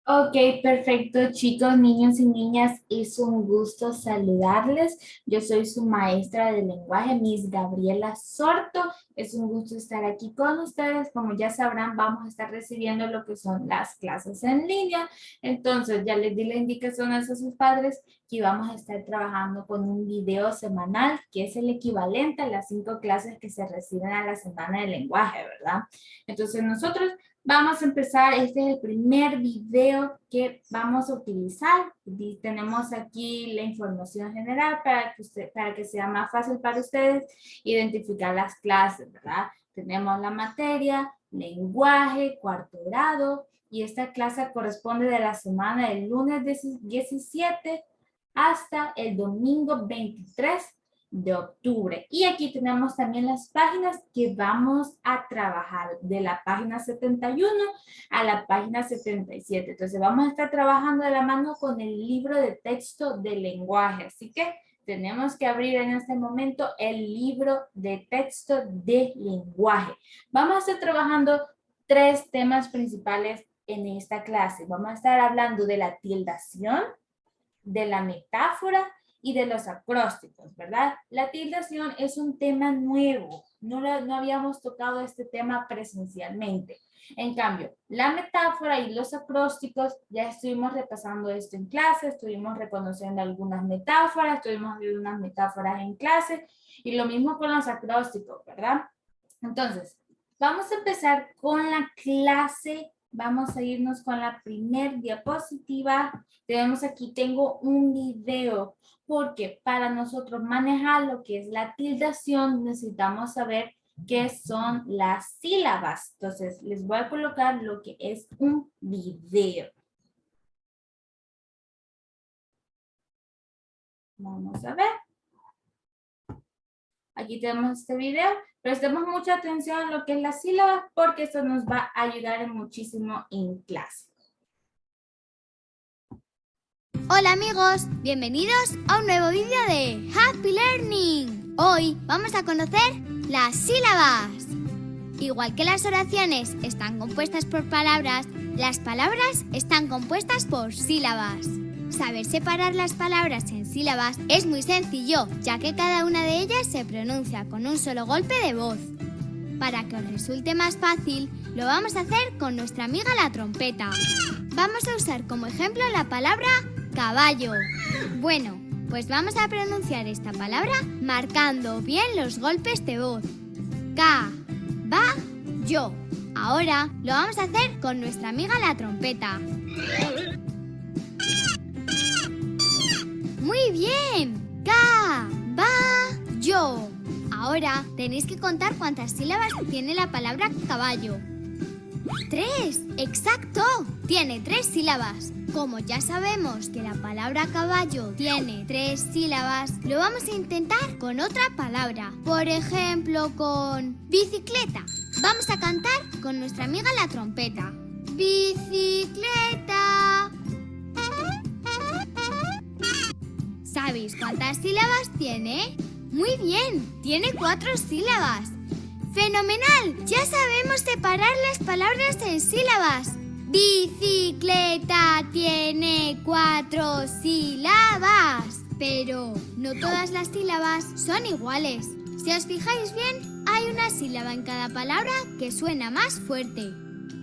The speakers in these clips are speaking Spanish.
Ok, perfecto, chicos, niños y niñas, es un gusto saludarles. Yo soy su maestra de lenguaje, Miss Gabriela Sorto. Es un gusto estar aquí con ustedes. Como ya sabrán, vamos a estar recibiendo lo que son las clases en línea. Entonces, ya les di la indicación a sus padres que vamos a estar trabajando con un video semanal, que es el equivalente a las 5 clases que se reciben a la semana de lenguaje, ¿verdad? Entonces, nosotros vamos a empezar, este es el primer video que vamos a utilizar. Tenemos aquí la información general para que sea más fácil para ustedes identificar las clases, ¿verdad? Tenemos la materia, lenguaje, cuarto grado, y esta clase corresponde de la semana del lunes 17 hasta el domingo 23 de octubre. Y aquí tenemos también las páginas que vamos a trabajar de la página 71 a la página 77. Entonces vamos a estar trabajando de la mano con el libro de texto de lenguaje. Así que tenemos que abrir en este momento el libro de texto de lenguaje. Vamos a estar trabajando 3 temas principales en esta clase. Vamos a estar hablando de la tildación, de la metáfora y de los acrósticos, ¿verdad? La tildación es un tema nuevo, no habíamos tocado este tema presencialmente. En cambio, la metáfora y los acrósticos, ya estuvimos repasando esto en clase, estuvimos reconociendo algunas metáforas, estuvimos viendo unas metáforas en clase, y lo mismo con los acrósticos, ¿verdad? Entonces, vamos a empezar con la clase. Vamos a irnos con la primer diapositiva. Tenemos aquí, tengo un video, porque para nosotros manejar lo que es la tildación necesitamos saber qué son las sílabas. Entonces, les voy a colocar lo que es un video. Vamos a ver. Aquí tenemos este video. Prestemos mucha atención a lo que es la sílaba porque esto nos va a ayudar muchísimo en clase. Hola amigos, bienvenidos a un nuevo vídeo de Happy Learning. Hoy vamos a conocer las sílabas. Igual que las oraciones están compuestas por palabras, las palabras están compuestas por sílabas. Saber separar las palabras en sílabas es muy sencillo, ya que cada una de ellas se pronuncia con un solo golpe de voz. Para que os resulte más fácil, lo vamos a hacer con nuestra amiga la trompeta. Vamos a usar como ejemplo la palabra caballo. Bueno, pues vamos a pronunciar esta palabra marcando bien los golpes de voz. Ca-ba-yo. Ahora lo vamos a hacer con nuestra amiga la trompeta. ¡Muy bien! Ca-ba-yo. Ahora tenéis que contar cuántas sílabas tiene la palabra caballo. 3, exacto, tiene 3 sílabas. Como ya sabemos que la palabra caballo tiene 3 sílabas, lo vamos a intentar con otra palabra. Por ejemplo, con bicicleta. Vamos a cantar con nuestra amiga la trompeta. Bicicleta. ¿Sabéis cuántas sílabas tiene? Muy bien, tiene 4 sílabas. ¡Fenomenal! Ya sabemos separar las palabras en sílabas. Bicicleta tiene 4 sílabas. Pero no todas las sílabas son iguales. Si os fijáis bien, hay una sílaba en cada palabra que suena más fuerte.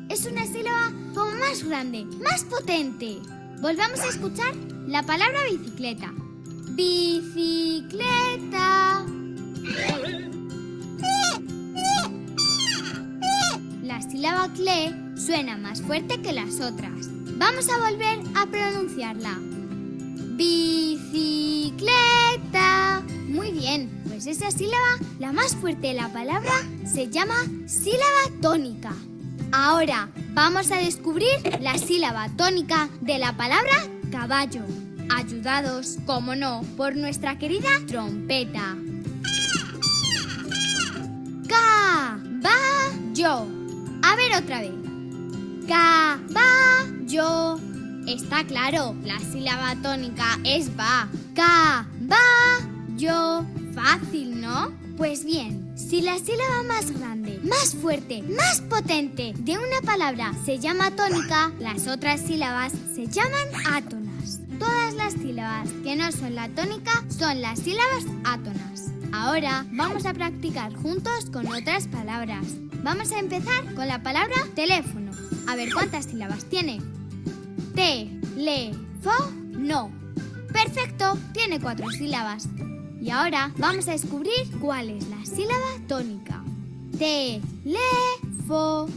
Es una sílaba como más grande, más potente. Volvamos a escuchar la palabra bicicleta. Bicicleta. La sílaba cle suena más fuerte que las otras. Vamos a volver a pronunciarla. Bicicleta. Muy bien, pues esa sílaba, la más fuerte de la palabra, se llama sílaba tónica. Ahora vamos a descubrir la sílaba tónica de la palabra caballo, ayudados, como no, por nuestra querida trompeta. Caballo. A ver otra vez. Caballo. Está claro, la sílaba tónica es ba. Caballo. Fácil, ¿no? Pues bien, si la sílaba más grande más fuerte, más potente de una palabra se llama tónica, las otras sílabas se llaman átonas. Todas las sílabas que no son la tónica son las sílabas átonas. Ahora vamos a practicar juntos con otras palabras. Vamos a empezar con la palabra teléfono. A ver cuántas sílabas tiene. Te-le-fo-no. Perfecto, tiene 4 sílabas. Y ahora vamos a descubrir cuál es la sílaba tónica. Teléfono,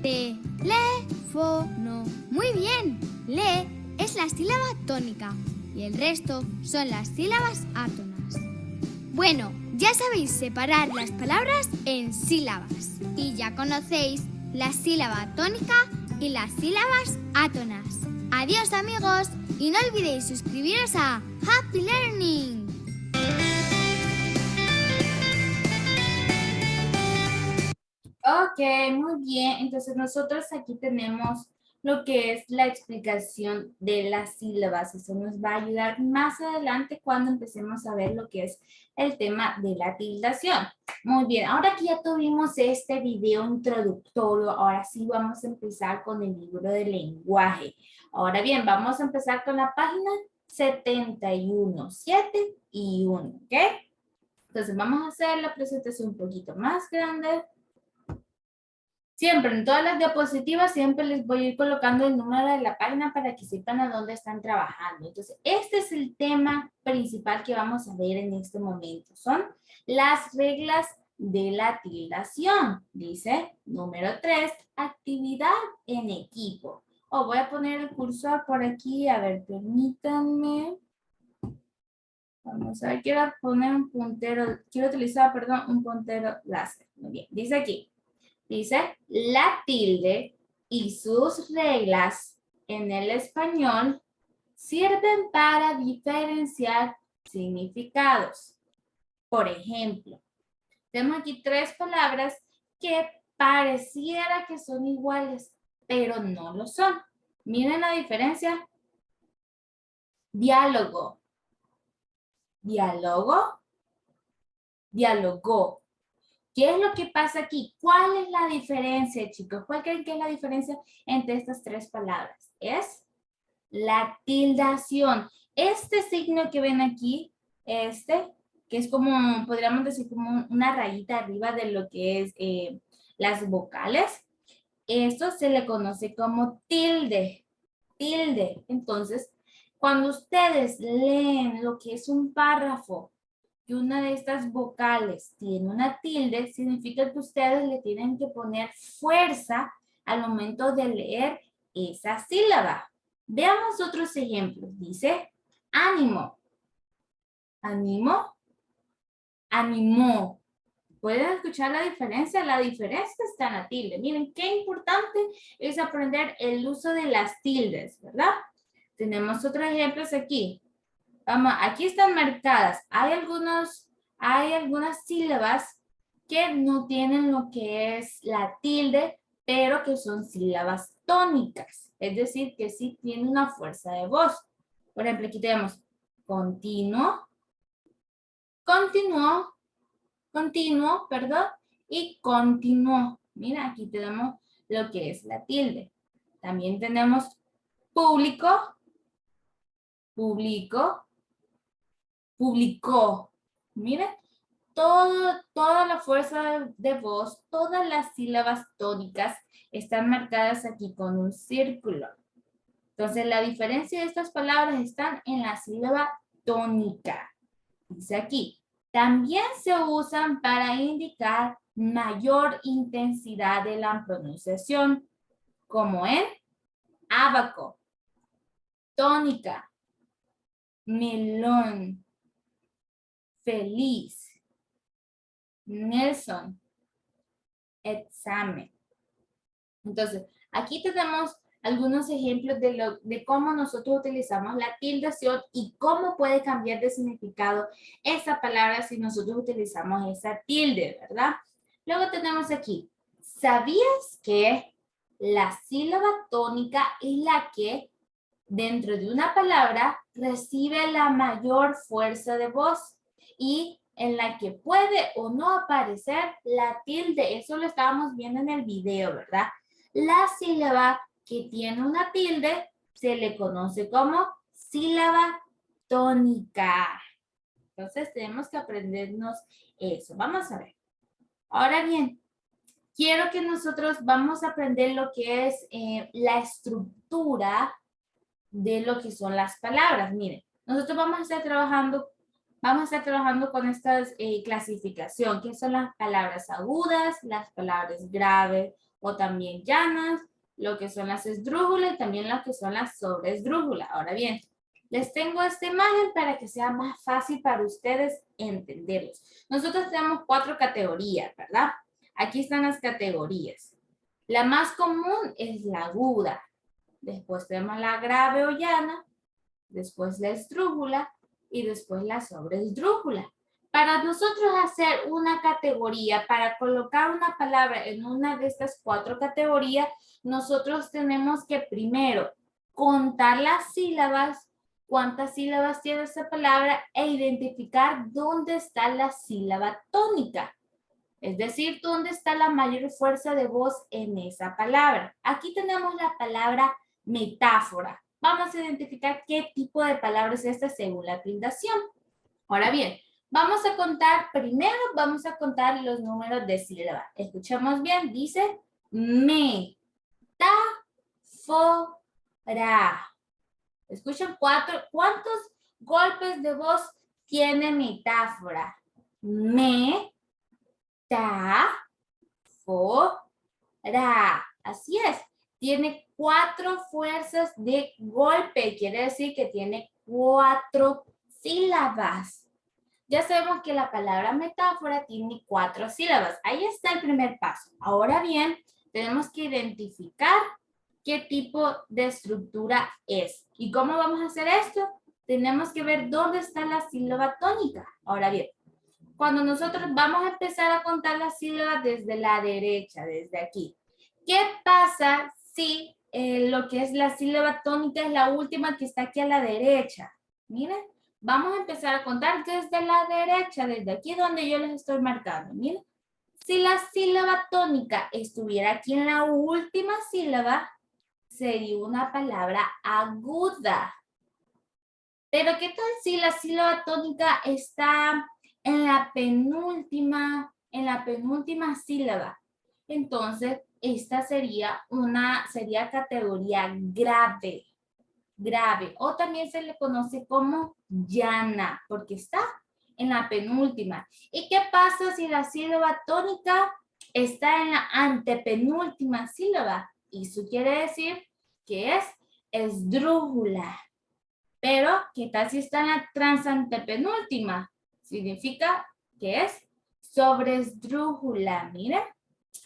teléfono. Muy bien, le es la sílaba tónica y el resto son las sílabas átonas. Bueno, ya sabéis separar las palabras en sílabas y ya conocéis la sílaba tónica y las sílabas átonas. Adiós amigos y no olvidéis suscribiros a Happy Learning. Ok, muy bien. Entonces nosotros aquí tenemos lo que es la explicación de las sílabas. Eso nos va a ayudar más adelante cuando empecemos a ver lo que es el tema de la tildación. Muy bien, ahora que ya tuvimos este video introductorio, ahora sí vamos a empezar con el libro de lenguaje. Ahora bien, vamos a empezar con la página 71, 7 y 1, ¿ok? Entonces vamos a hacer la presentación un poquito más grande. Siempre, en todas las diapositivas, siempre les voy a ir colocando el número de la página para que sepan a dónde están trabajando. Entonces, este es el tema principal que vamos a ver en este momento. Son las reglas de la tildación. Dice, número 3, actividad en equipo. Voy a poner el cursor por aquí. A ver, permítanme. Vamos a ver, quiero poner un puntero, quiero utilizar, perdón, un puntero láser. Muy bien, dice aquí. Dice, la tilde y sus reglas en el español sirven para diferenciar significados. Por ejemplo, tenemos aquí 3 palabras que pareciera que son iguales, pero no lo son. Miren la diferencia. Diálogo. Diálogo. Dialogó. ¿Qué es lo que pasa aquí? ¿Cuál es la diferencia, chicos? ¿Cuál creen que es la diferencia entre estas 3 palabras? Es la tildación. Este signo que ven aquí, que es como, podríamos decir, como una rayita arriba de lo que es las vocales, esto se le conoce como tilde. Tilde. Entonces, cuando ustedes leen lo que es un párrafo, que una de estas vocales tiene una tilde, significa que ustedes le tienen que poner fuerza al momento de leer esa sílaba. Veamos otros ejemplos. Dice, ánimo. Ánimo. Animó. ¿Pueden escuchar la diferencia? La diferencia está en la tilde. Miren, qué importante es aprender el uso de las tildes, ¿verdad? Tenemos otros ejemplos aquí. Vamos, aquí están marcadas. Hay algunas sílabas que no tienen lo que es la tilde, pero que son sílabas tónicas. Es decir, que sí tienen una fuerza de voz. Por ejemplo, aquí tenemos continuo, continuó, continuo, perdón, y continuó. Mira, aquí tenemos lo que es la tilde. También tenemos público, publicó, publicó. Miren, toda la fuerza de voz, todas las sílabas tónicas están marcadas aquí con un círculo. Entonces, la diferencia de estas palabras están en la sílaba tónica. Dice aquí, también se usan para indicar mayor intensidad de la pronunciación, como en abaco, tónica, melón, feliz, Nelson, examen. Entonces, aquí tenemos algunos ejemplos de cómo nosotros utilizamos la tildación y cómo puede cambiar de significado esa palabra si nosotros utilizamos esa tilde, ¿verdad? Luego tenemos aquí, ¿sabías que la sílaba tónica es la que dentro de una palabra recibe la mayor fuerza de voz? Y en la que puede o no aparecer la tilde. Eso lo estábamos viendo en el video, ¿verdad? La sílaba que tiene una tilde se le conoce como sílaba tónica. Entonces tenemos que aprendernos eso. Vamos a ver. Ahora bien, quiero que nosotros vamos a aprender lo que es la estructura de lo que son las palabras. Miren, nosotros vamos a estar trabajando con esta clasificación, que son las palabras agudas, las palabras graves o también llanas, lo que son las esdrújulas y también lo que son las sobreesdrújulas. Ahora bien, les tengo esta imagen para que sea más fácil para ustedes entenderlos. Nosotros tenemos 4 categorías, ¿verdad? Aquí están las categorías. La más común es la aguda. Después tenemos la grave o llana. Después la esdrújula y después la sobreesdrújula. Para nosotros hacer una categoría, para colocar una palabra en una de estas 4 categorías, nosotros tenemos que primero contar las sílabas, cuántas sílabas tiene esa palabra e identificar dónde está la sílaba tónica. Es decir, dónde está la mayor fuerza de voz en esa palabra. Aquí tenemos la palabra metáfora. Vamos a identificar qué tipo de palabra es esta según la tildación. Ahora bien, vamos a contar, primero vamos a contar los números de sílaba. Escuchamos bien, dice metáfora. Escuchen ¿cuántos golpes de voz tiene metáfora? Así es. Tiene 4 fuerzas de golpe. Quiere decir que tiene 4 sílabas. Ya sabemos que la palabra metáfora tiene 4 sílabas. Ahí está el primer paso. Ahora bien, tenemos que identificar qué tipo de estructura es. ¿Y cómo vamos a hacer esto? Tenemos que ver dónde está la sílaba tónica. Ahora bien, cuando nosotros vamos a empezar a contar las sílabas desde la derecha, desde aquí. ¿Qué pasa si lo que es la sílaba tónica es la última que está aquí a la derecha? Miren, vamos a empezar a contar desde la derecha, desde aquí donde yo les estoy marcando. Miren, si la sílaba tónica estuviera aquí en la última sílaba, sería una palabra aguda. Pero ¿qué tal si la sílaba tónica está en la penúltima sílaba? Entonces, esta sería categoría grave. O también se le conoce como llana, porque está en la penúltima. ¿Y qué pasa si la sílaba tónica está en la antepenúltima sílaba? Eso quiere decir que es esdrújula. Pero, ¿qué tal si está en la transantepenúltima? Significa que es sobreesdrújula. Miren.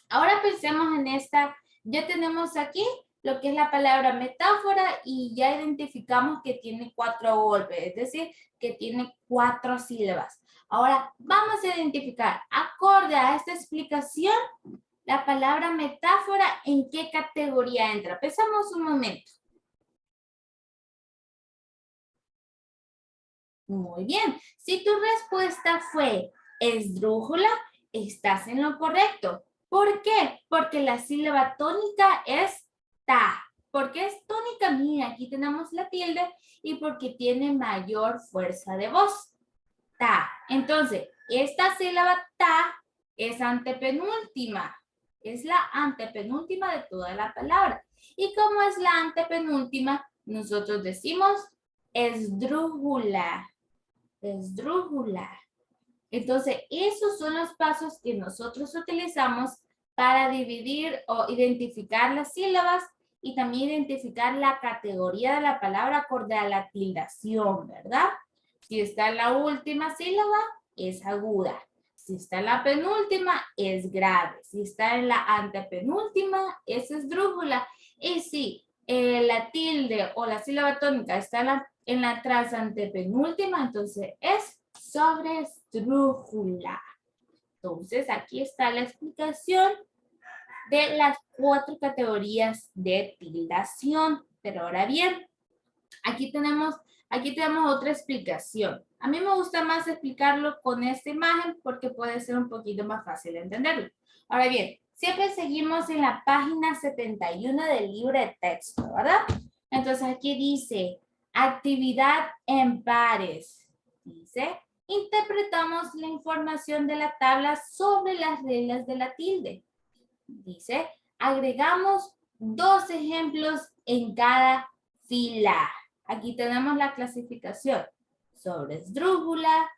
Ahora pensemos en esta. Ya tenemos aquí lo que es la palabra metáfora y ya identificamos que tiene 4 golpes, es decir, que tiene 4 sílabas. Ahora vamos a identificar, acorde a esta explicación, la palabra metáfora, ¿en qué categoría entra? Pensamos un momento. Muy bien. Si tu respuesta fue esdrújula, estás en lo correcto. ¿Por qué? Porque la sílaba tónica es ta. ¿Por qué es tónica? Mira, aquí tenemos la tilde y porque tiene mayor fuerza de voz. Ta. Entonces, esta sílaba ta es antepenúltima. Es la antepenúltima de toda la palabra. ¿Y cómo es la antepenúltima? Nosotros decimos esdrújula. Esdrújula. Entonces, esos son los pasos que nosotros utilizamos para dividir o identificar las sílabas y también identificar la categoría de la palabra acorde a la tildación, ¿verdad? Si está en la última sílaba, es aguda. Si está en la penúltima, es grave. Si está en la antepenúltima, es esdrújula. Y si la tilde o la sílaba tónica está en la transantepenúltima, entonces es sobreesdrújula. Entonces, aquí está la explicación de las 4 categorías de tildación. Pero ahora bien, aquí tenemos otra explicación. A mí me gusta más explicarlo con esta imagen porque puede ser un poquito más fácil de entenderlo. Ahora bien, siempre seguimos en la página 71 del libro de texto, ¿verdad? Entonces aquí dice, actividad en pares. Dice, interpretamos la información de la tabla sobre las reglas de la tilde. Dice, agregamos 2 ejemplos en cada fila. Aquí tenemos la clasificación sobre esdrújula,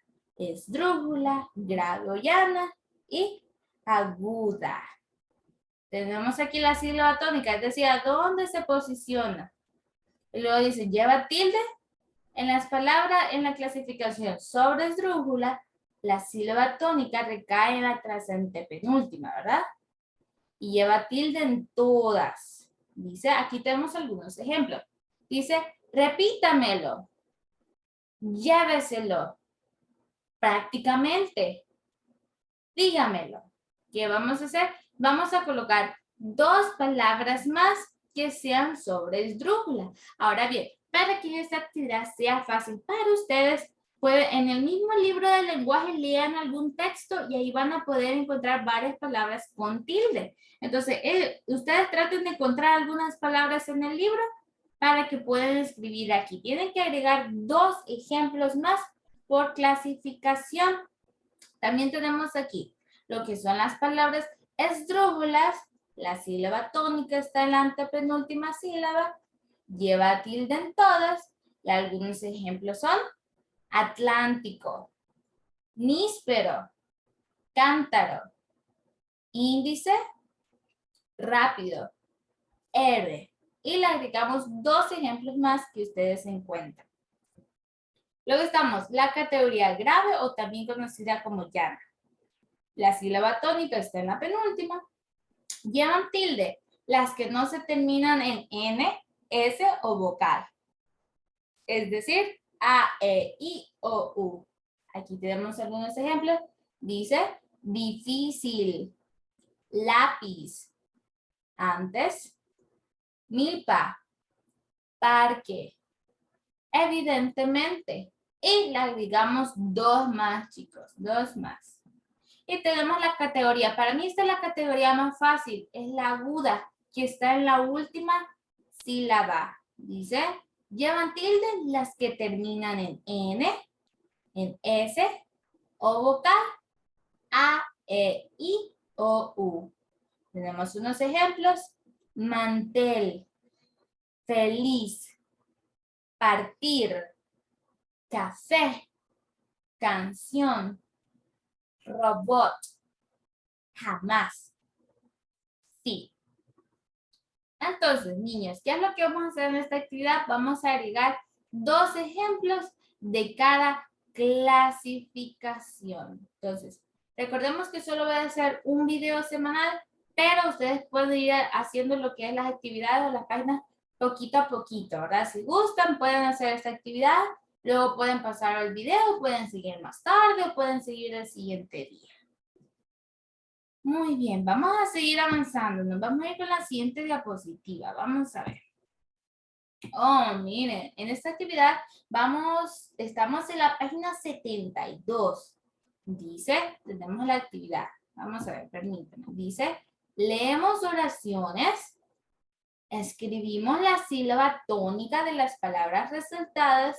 grave o llana y aguda. Tenemos aquí la sílaba tónica, es decir, a dónde se posiciona. Y luego dice, lleva tilde en las palabras en la clasificación sobre esdrújula, la sílaba tónica recae en la trascendente penúltima, ¿verdad? Y lleva tilde en todas. Dice, aquí tenemos algunos ejemplos. Dice, repítamelo, lléveselo, prácticamente, dígamelo. ¿Qué vamos a hacer? Vamos a colocar 2 palabras más que sean sobre esdrújula. Ahora bien, para que esta actividad sea fácil para ustedes, en el mismo libro de lenguaje lean algún texto y ahí van a poder encontrar varias palabras con tilde. Entonces, ustedes traten de encontrar algunas palabras en el libro para que puedan escribir aquí. Tienen que agregar 2 ejemplos más por clasificación. También tenemos aquí lo que son las palabras esdrújulas. La sílaba tónica está en la antepenúltima sílaba. Lleva tilde en todas. Y algunos ejemplos son Atlántico, níspero, cántaro, índice, rápido, R. Y le agregamos 2 ejemplos más que ustedes encuentran. Luego estamos la categoría grave o también conocida como llana. La sílaba tónica está en la penúltima. Llevan tilde las que no se terminan en N, S o vocal. Es decir, A, E, I, O, U. Aquí tenemos algunos ejemplos. Dice, difícil, lápiz, antes, milpa, parque, evidentemente. Y le agregamos 2 más, chicos, 2 más. Y tenemos la categoría. Para mí esta es la categoría más fácil. Es la aguda, que está en la última sílaba. Dice, llevan tilde las que terminan en N, en S o vocal, A, E, I, O, U. Tenemos unos ejemplos. Mantel, feliz, partir, café, canción, robot, jamás, sí. Entonces, niños, ¿qué es lo que vamos a hacer en esta actividad? Vamos a agregar 2 ejemplos de cada clasificación. Entonces, recordemos que solo voy a hacer un video semanal, pero ustedes pueden ir haciendo lo que es las actividades o las páginas poquito a poquito, ¿verdad? Si gustan, pueden hacer esta actividad, luego pueden pasar al video, pueden seguir más tarde o pueden seguir el siguiente día. Muy bien, vamos a seguir avanzando. Nos vamos a ir con la siguiente diapositiva. Vamos a ver. Oh, miren, en esta actividad estamos en la página 72. Dice, tenemos la actividad. Vamos a ver, permítanme. Dice, leemos oraciones, escribimos la sílaba tónica de las palabras resaltadas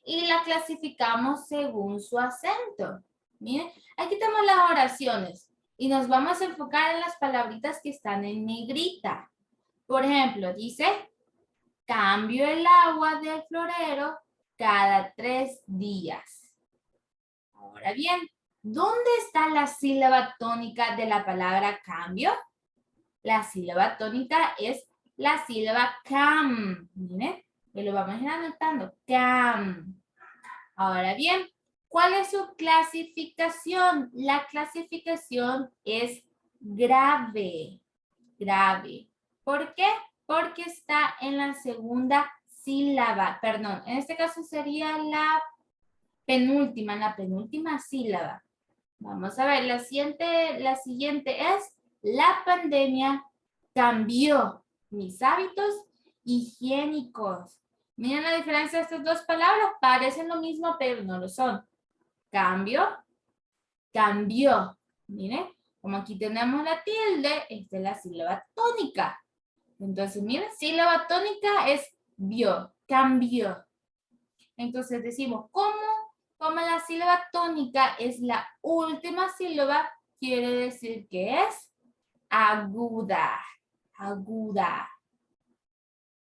y la clasificamos según su acento. Miren, aquí tenemos las oraciones. Y nos vamos a enfocar en las palabritas que están en negrita. Por ejemplo, dice, cambio el agua del florero cada 3 días. Ahora bien, ¿dónde está la sílaba tónica de la palabra cambio? La sílaba tónica es la sílaba cam. Miren, y lo vamos a ir anotando. Cam. Ahora bien, ¿cuál es su clasificación? La clasificación es grave. Grave. ¿Por qué? Porque está en la segunda sílaba. Perdón, en este caso sería la penúltima sílaba. Vamos a ver, la siguiente es, la pandemia cambió mis hábitos higiénicos. Miren la diferencia de estas 2 palabras, parecen lo mismo, pero no lo son. cambio, cambió. Miren, como aquí tenemos la tilde, esta es la sílaba tónica. Entonces, miren, sílaba tónica es vio, cambió. Entonces decimos, como la sílaba tónica es la última sílaba, quiere decir que es aguda, aguda.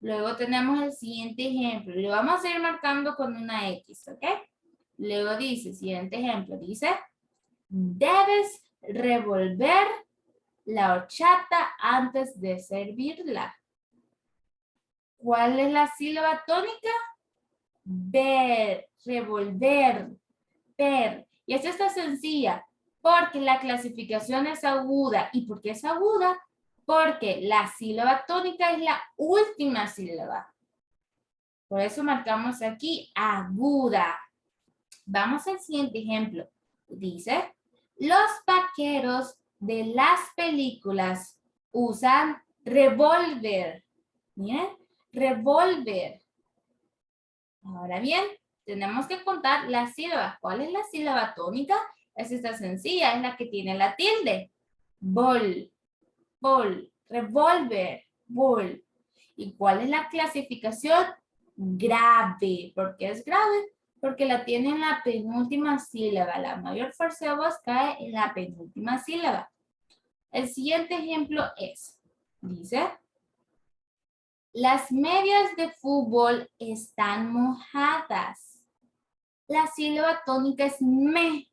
Luego tenemos el siguiente ejemplo. Lo vamos a ir marcando con una X, ¿ok? Luego dice, siguiente ejemplo, dice, debes revolver la horchata antes de servirla. ¿Cuál es la sílaba tónica? Ver, revolver, ver. Y esto está sencilla, porque la clasificación es aguda. ¿Y por qué es aguda? Porque la sílaba tónica es la última sílaba. Por eso marcamos aquí aguda. Vamos al siguiente ejemplo. Dice, los vaqueros de las películas usan revólver. Miren, revólver. Ahora bien, tenemos que contar las sílabas. ¿Cuál es la sílaba tónica? Esa está sencilla, es la que tiene la tilde. Bol, bol, revólver, bol. ¿Y cuál es la clasificación? Grave. ¿Por qué es grave? Porque la tiene en la penúltima sílaba. La mayor fuerza de voz cae en la penúltima sílaba. El siguiente ejemplo es, dice, las medias de fútbol están mojadas. La sílaba tónica es me.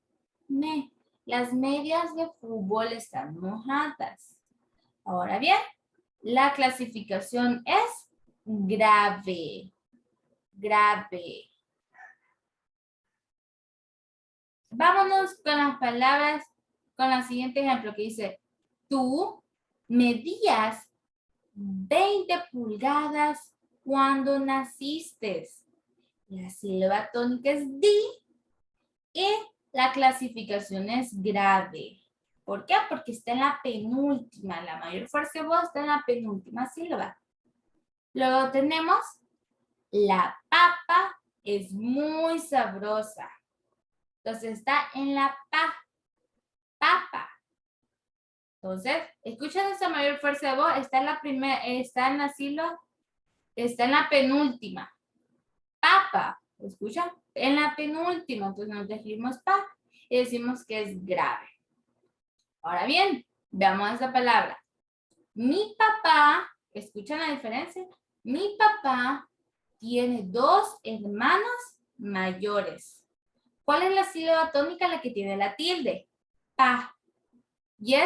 Las medias de fútbol están mojadas. Ahora bien, la clasificación es grave. Grave. Vámonos con las palabras, con el siguiente ejemplo que dice, tú medías 20 pulgadas cuando naciste. La sílaba tónica es di y la clasificación es grave. ¿Por qué? Porque está en la penúltima. La mayor fuerza de voz está en la penúltima sílaba. Luego tenemos la papa es muy sabrosa. Entonces está en la papa. Entonces, escuchen esa mayor fuerza de voz. Está en la primera, está en la sílaba, está en la penúltima. Papa, ¿escuchan? En la penúltima, entonces nos decimos pa y decimos que es grave. Ahora bien, veamos esa palabra. Mi papá, ¿escuchan la diferencia? Mi papá tiene 2 hermanos mayores. ¿Cuál es la sílaba tónica? La que tiene la tilde. Pa. Y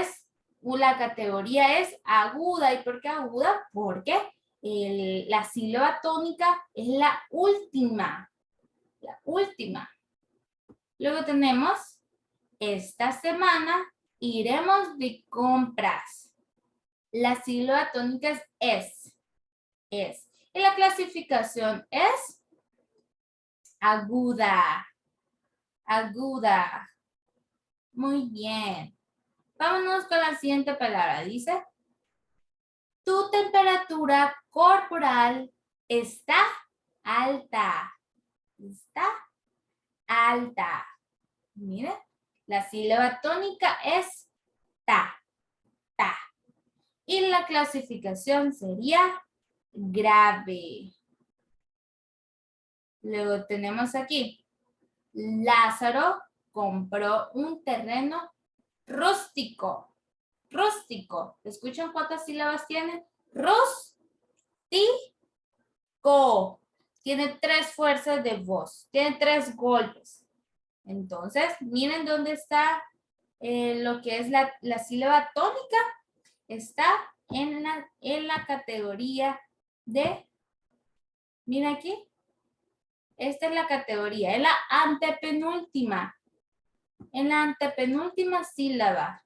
la categoría es aguda. ¿Y por qué aguda? Porque la sílaba tónica es la última. La última. Luego tenemos, esta semana iremos de compras. La sílaba tónica es. Y la clasificación es aguda. Aguda. Muy bien. Vámonos con la siguiente palabra. Dice, tu temperatura corporal está alta. Está alta. Miren, la sílaba tónica es ta. Y la clasificación sería grave. Luego tenemos aquí, Lázaro compró un terreno rústico. Rústico. ¿Escuchan cuántas sílabas tiene? Rústico. Tiene 3 fuerzas de voz. Tiene 3 golpes. Entonces, miren dónde está lo que es la sílaba tónica. Está en la categoría de, miren aquí. Esta es la categoría. Es la antepenúltima. En la antepenúltima sílaba.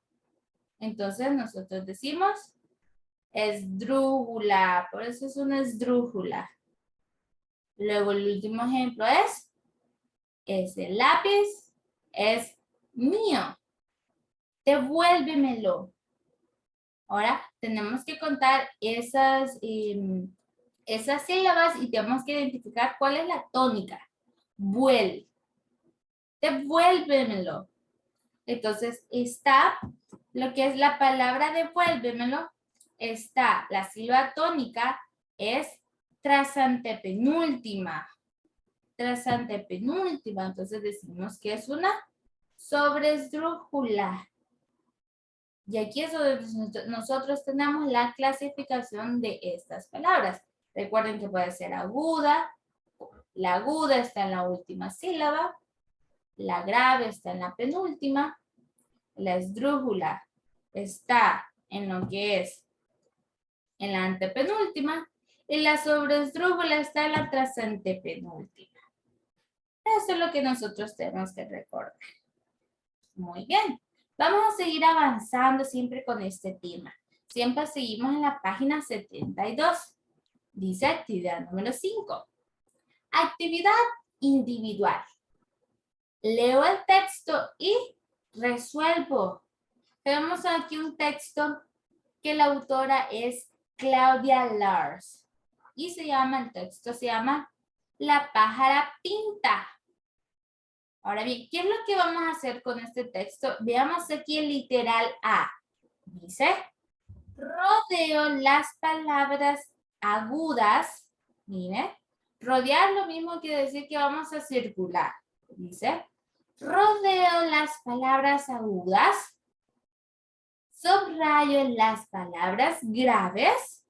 Entonces nosotros decimos esdrújula. Por eso es una esdrújula. Luego el último ejemplo es, ese lápiz es mío. Devuélvemelo. Ahora tenemos que contar esas sílabas y tenemos que identificar cuál es la tónica. Vuel. devuélvemelo. Entonces está lo que es la palabra devuélvemelo, está la sílaba tónica, es tras antepenúltima. Tras antepenúltima, entonces decimos que es una sobresdrújula. Y aquí es donde nosotros tenemos la clasificación de estas palabras. Recuerden que puede ser aguda, la aguda está en la última sílaba, la grave está en la penúltima, la esdrújula está en lo que es en la antepenúltima y la sobresdrújula está en la trasantepenúltima. Eso es lo que nosotros tenemos que recordar. Muy bien. Vamos a seguir avanzando siempre con este tema. Siempre seguimos en la página 72. Dice actividad número 5. Actividad individual. Leo el texto y resuelvo. Tenemos aquí un texto que la autora es Claudia Lars. Y el texto se llama La pájara pinta. Ahora bien, ¿qué es lo que vamos a hacer con este texto? Veamos aquí el literal A. Dice, rodeo las palabras agudas. Mire, rodear lo mismo que decir que vamos a circular. Dice, rodeo las palabras agudas, subrayo las palabras graves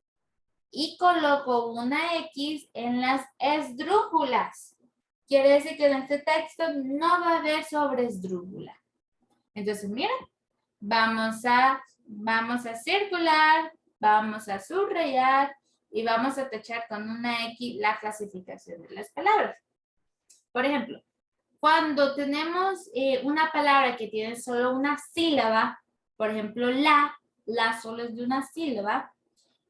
y coloco una X en las esdrújulas. Quiere decir que en este texto no va a haber sobresdrújula. Entonces, miren, vamos a circular, vamos a subrayar y vamos a tachar con una X la clasificación de las palabras. Por ejemplo, cuando tenemos una palabra que tiene solo una sílaba, por ejemplo, la solo es de una sílaba,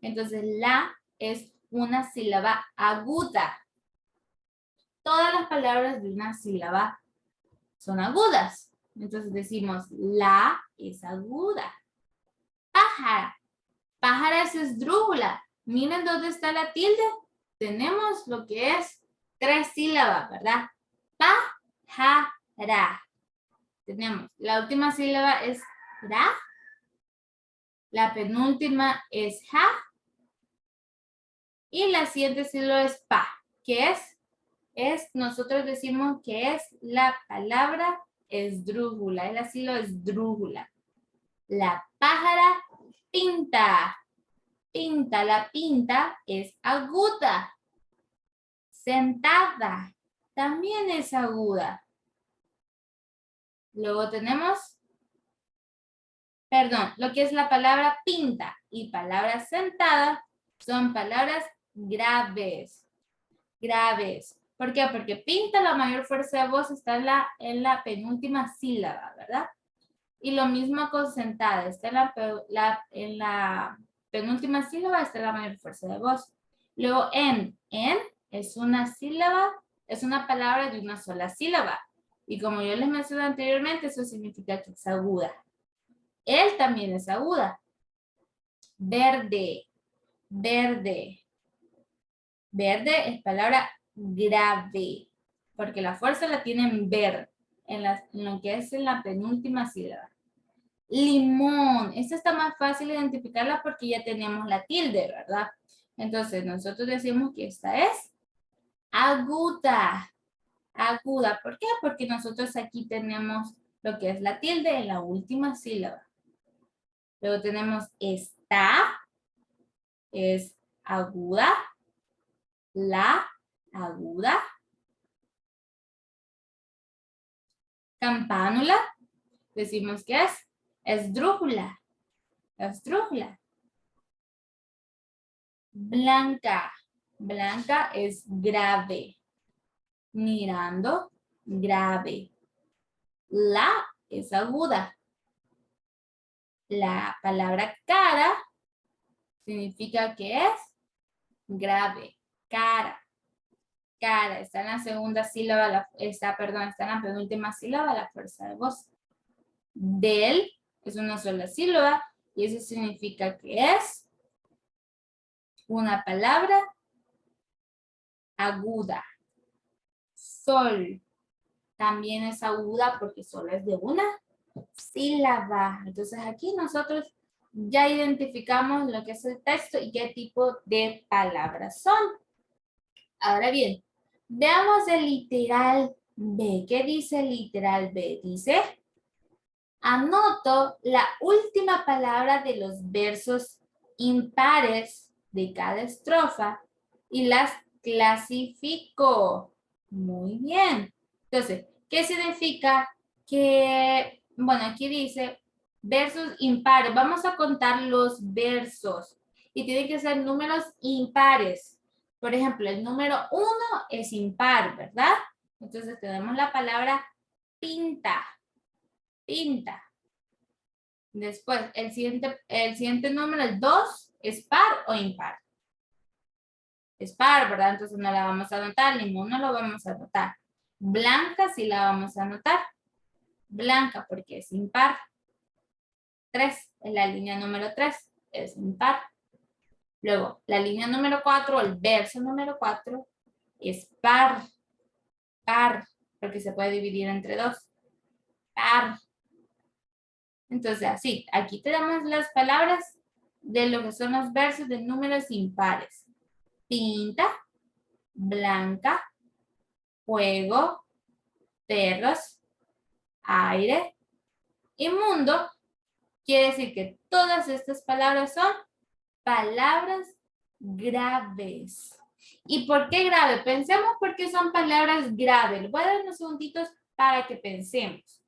entonces la es una sílaba aguda. Todas las palabras de una sílaba son agudas. Entonces decimos, la es aguda. Pájara. Pájara es esdrújula. Miren dónde está la tilde. Tenemos lo que es 3 sílabas, ¿verdad? Pájara. Tenemos, la última sílaba es ra. La penúltima es ja. Y la siguiente sílaba es pa, que nosotros decimos que es la palabra esdrújula, es la sílaba esdrújula. La pájara pinta. Pinta, la pinta es aguda. Sentada, también es aguda. Luego tenemos, lo que es la palabra pinta y palabra sentada son palabras graves. Graves. ¿Por qué? Porque pinta, la mayor fuerza de voz está en la penúltima sílaba, ¿verdad? Y lo mismo con sentada, está en la penúltima sílaba, está la mayor fuerza de voz. Luego en es una sílaba, es una palabra de una sola sílaba. Y como yo les mencioné anteriormente, eso significa que es aguda. Él también es aguda. Verde, verde. Verde es palabra grave, porque la fuerza la tiene en ver, en lo que es en la penúltima sílaba. Limón, esta está más fácil de identificarla porque ya tenemos la tilde, ¿verdad? Entonces nosotros decimos que esta es aguda. Aguda, ¿por qué? Porque nosotros aquí tenemos lo que es la tilde en la última sílaba. Luego tenemos esta, es aguda. La aguda. Campánula, decimos que es esdrújula. Esdrújula. Blanca. Blanca es grave. Mirando, grave. La es aguda. La palabra cara significa que es grave. Cara. Cara. Está en la segunda sílaba, está en la penúltima sílaba la fuerza de voz. Del es una sola sílaba y eso significa que es una palabra aguda. Sol. también es aguda porque solo es de una sílaba. Entonces aquí nosotros ya identificamos lo que es el texto y qué tipo de palabras son. Ahora bien, veamos el literal B. ¿Qué dice el literal B? Dice, anoto la última palabra de los versos impares de cada estrofa y las clasifico. Muy bien. Entonces, ¿qué significa? Que, bueno, aquí dice versos impares. Vamos a contar los versos y tienen que ser números impares. Por ejemplo, el número 1 es impar, ¿verdad? Entonces tenemos la palabra pinta, pinta. Después, el siguiente número, el 2, ¿es par o impar? Es par, ¿verdad? Entonces no la vamos a anotar, ninguno lo vamos a anotar. Blanca sí la vamos a anotar. Blanca porque es impar. 3, en la línea número 3, es impar. Luego, la línea número 4, el verso número 4, es par. Par, porque se puede dividir entre 2. Par. Entonces, así, aquí tenemos las palabras de lo que son los versos de números impares. Pinta, blanca, fuego, perros, aire y mundo. Quiere decir que todas estas palabras son palabras graves. ¿Y por qué grave? Pensemos por qué son palabras graves. Voy a dar unos segunditos para que pensemos.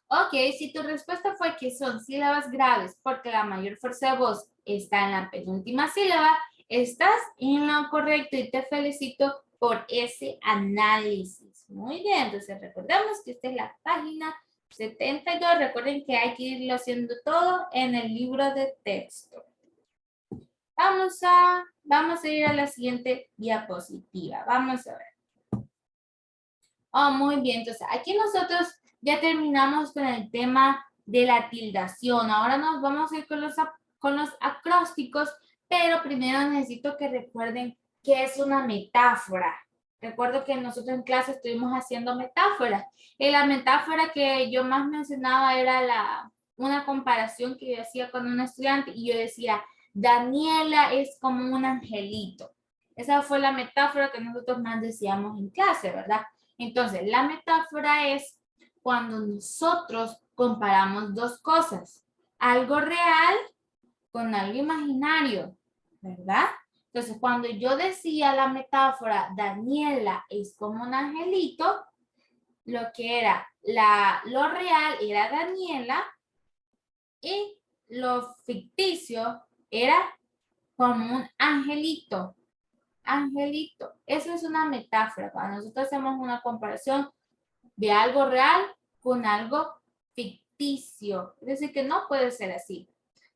Ok, si tu respuesta fue que son sílabas graves porque la mayor fuerza de voz está en la penúltima sílaba, estás en lo correcto y te felicito por ese análisis. Muy bien, entonces recordemos que esta es la página 72. Recuerden que hay que irlo haciendo todo en el libro de texto. Vamos a ir a la siguiente diapositiva. Vamos a ver. Oh, muy bien, entonces aquí nosotros ya terminamos con el tema de la tildación. Ahora nos vamos a ir con los acrósticos, pero primero necesito que recuerden qué es una metáfora. Recuerdo que nosotros en clase estuvimos haciendo metáforas. Y la metáfora que yo más mencionaba era una comparación que yo hacía con un estudiante y yo decía, Daniela es como un angelito. Esa fue la metáfora que nosotros más decíamos en clase, ¿verdad? Entonces, la metáfora es cuando nosotros comparamos dos cosas, algo real con algo imaginario, ¿verdad? Entonces, cuando yo decía la metáfora, Daniela es como un angelito, lo que era lo real era Daniela y lo ficticio era como un angelito. Angelito, eso es una metáfora. Cuando nosotros hacemos una comparación de algo real con algo ficticio. Es decir, que no puede ser así.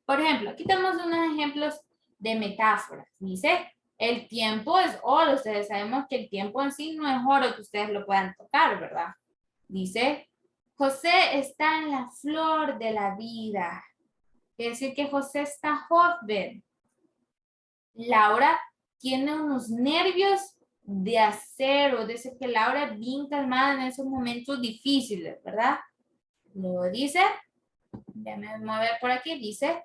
Por ejemplo, aquí tenemos unos ejemplos de metáforas. Dice, el tiempo es oro. Ustedes sabemos que el tiempo en sí no es oro que ustedes lo puedan tocar, ¿verdad? Dice, José está en la flor de la vida. Quiere decir que José está joven. Laura tiene unos nervios de acero, dice que Laura es bien calmada en esos momentos difíciles, ¿verdad? Luego dice, déjame mover por aquí, dice,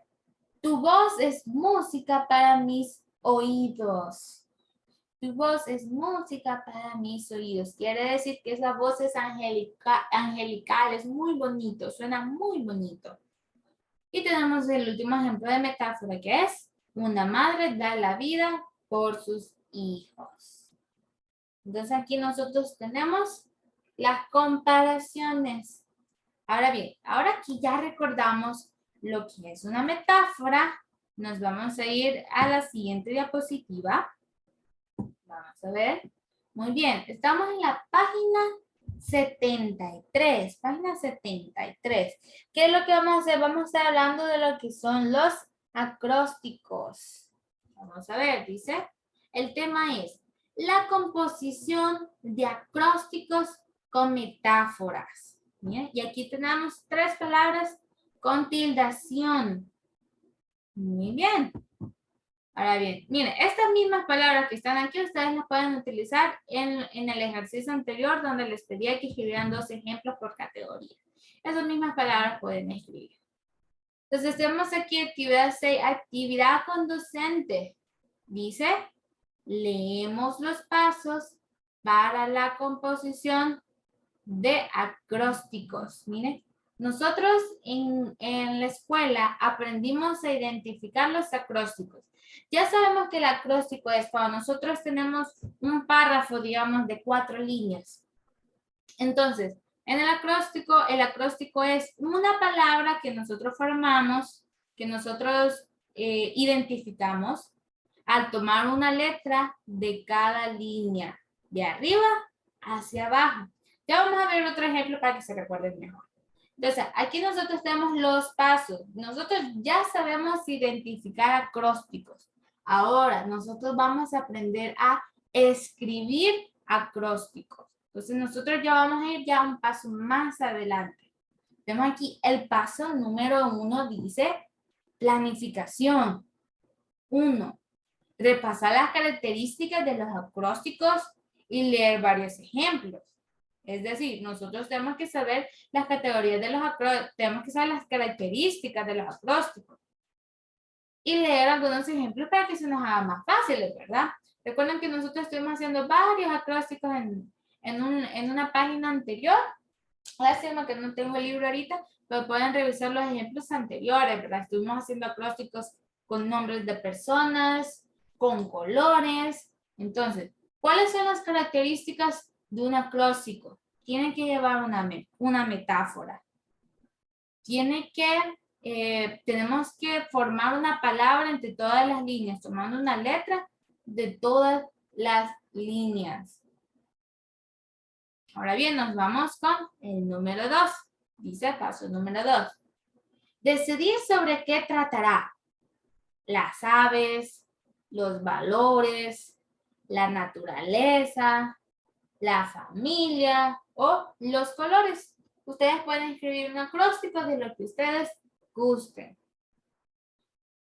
tu voz es música para mis oídos. Tu voz es música para mis oídos. Quiere decir que esa voz es angelical, es muy bonito, suena muy bonito. Y tenemos el último ejemplo de metáfora que es, una madre da la vida por sus hijos. Entonces aquí nosotros tenemos las comparaciones. Ahora bien, ahora que ya recordamos lo que es una metáfora, nos vamos a ir a la siguiente diapositiva. Vamos a ver. Muy bien, estamos en la página 73. Página 73. ¿Qué es lo que vamos a hacer? Vamos a estar hablando de lo que son los acrósticos. Vamos a ver, dice. El tema es la composición de acrósticos con metáforas. ¿Bien? Y aquí tenemos 3 palabras con tildación. Muy bien. Ahora bien, miren, estas mismas palabras que están aquí, ustedes las pueden utilizar en el ejercicio anterior donde les pedía que escribieran 2 ejemplos por categoría. Esas mismas palabras pueden escribir. Entonces tenemos aquí actividad 6, actividad conducente. Dice, leemos los pasos para la composición de acrósticos. Miren, nosotros en la escuela aprendimos a identificar los acrósticos. Ya sabemos que el acróstico es cuando nosotros tenemos un párrafo, digamos, de 4 líneas. Entonces, en el acróstico es una palabra que nosotros formamos, que nosotros identificamos al tomar una letra de cada línea, de arriba hacia abajo. Ya vamos a ver otro ejemplo para que se recuerden mejor. Entonces, aquí nosotros tenemos los pasos. Nosotros ya sabemos identificar acrósticos. Ahora, nosotros vamos a aprender a escribir acrósticos. Entonces, nosotros ya vamos a ir ya un paso más adelante. Tenemos aquí el paso número 1, dice planificación. 1. Repasar las características de los acrósticos y leer varios ejemplos. Es decir, nosotros tenemos que saber las categorías de los acrósticos, tenemos que saber las características de los acrósticos. Y leer algunos ejemplos para que se nos haga más fáciles, ¿verdad? Recuerden que nosotros estuvimos haciendo varios acrósticos en una página anterior. Lástima que no tengo el libro ahorita, pero pueden revisar los ejemplos anteriores, ¿verdad? Estuvimos haciendo acrósticos con nombres de personas, con colores. Entonces, ¿cuáles son las características de un acróstico? Tiene que llevar una metáfora. Tenemos que formar una palabra entre todas las líneas, tomando una letra de todas las líneas. Ahora bien, nos vamos con el número 2. Dice paso número 2. Decidir sobre qué tratará. Las aves, los valores, la naturaleza, la familia o los colores. Ustedes pueden escribir un acróstico de lo que ustedes gusten.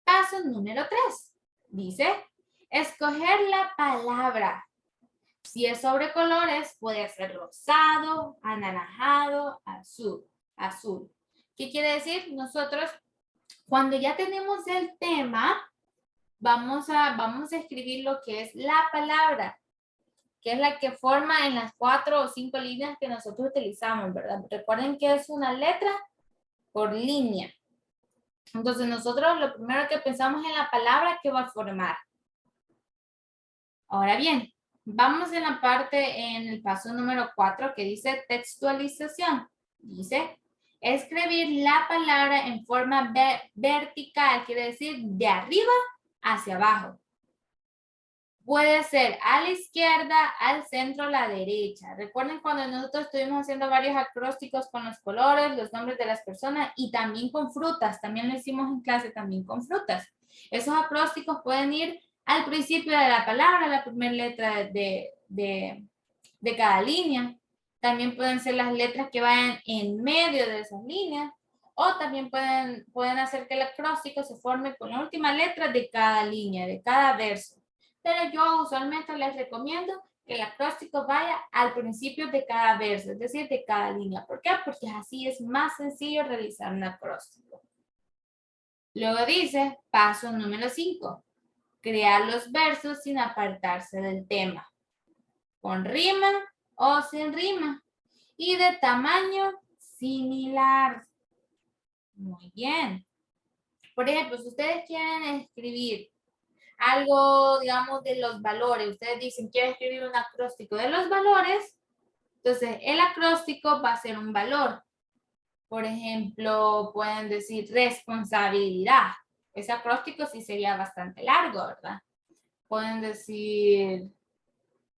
Paso número 3. Dice, escoger la palabra. Si es sobre colores, puede ser rosado, anaranjado, azul. ¿Qué quiere decir? Nosotros, cuando ya tenemos el tema, vamos a escribir lo que es la palabra, que es la que forma en las 4 o 5 líneas que nosotros utilizamos, ¿verdad? Recuerden que es una letra por línea. Entonces, nosotros lo primero que pensamos en la palabra que va a formar. Ahora bien, vamos en la parte, en el paso número 4 que dice textualización. Dice, escribir la palabra en forma vertical, quiere decir de arriba hacia abajo. Puede ser a la izquierda, al centro, a la derecha. Recuerden cuando nosotros estuvimos haciendo varios acrósticos con los colores, los nombres de las personas y también con frutas. También lo hicimos en clase también con frutas. Esos acrósticos pueden ir al principio de la palabra, la primera letra de cada línea. También pueden ser las letras que vayan en medio de esas líneas. O también pueden hacer que el acróstico se forme con la última letra de cada línea, de cada verso. Pero yo usualmente les recomiendo que el acróstico vaya al principio de cada verso, es decir, de cada línea. ¿Por qué? Porque así es más sencillo realizar un acróstico. Luego dice, paso número 5, crear los versos sin apartarse del tema, con rima o sin rima, y de tamaño similar. Muy bien. Por ejemplo, si ustedes quieren escribir algo, digamos, de los valores, ustedes dicen, quiero escribir un acróstico de los valores, entonces el acróstico va a ser un valor. Por ejemplo, pueden decir responsabilidad. Ese acróstico sí sería bastante largo, ¿verdad? Pueden decir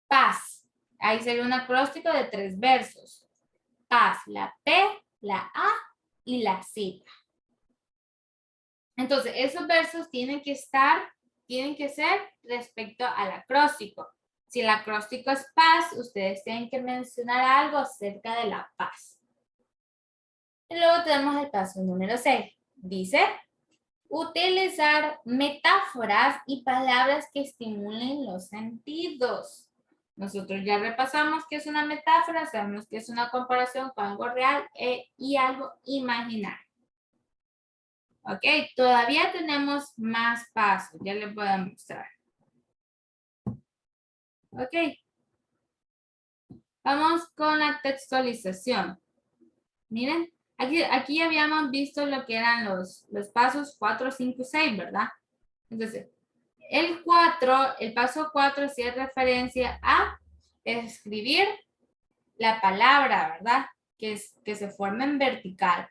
paz. Ahí sería un acróstico de 3 versos. Paz, la P, la A y la Z. Entonces, esos versos tienen que ser respecto al acróstico. Si el acróstico es paz, ustedes tienen que mencionar algo acerca de la paz. Y luego tenemos el paso número 6. Dice, Utilizar metáforas y palabras que estimulen los sentidos. Nosotros ya repasamos qué es una metáfora, sabemos que es una comparación con algo real y algo imaginario. Ok, todavía tenemos más pasos, ya les voy a mostrar. Ok, vamos con la textualización. Miren, aquí ya habíamos visto lo que eran los pasos 4, 5, 6, ¿verdad? Entonces, el paso 4 sí es referencia a escribir la palabra, ¿verdad? Que se forma en vertical.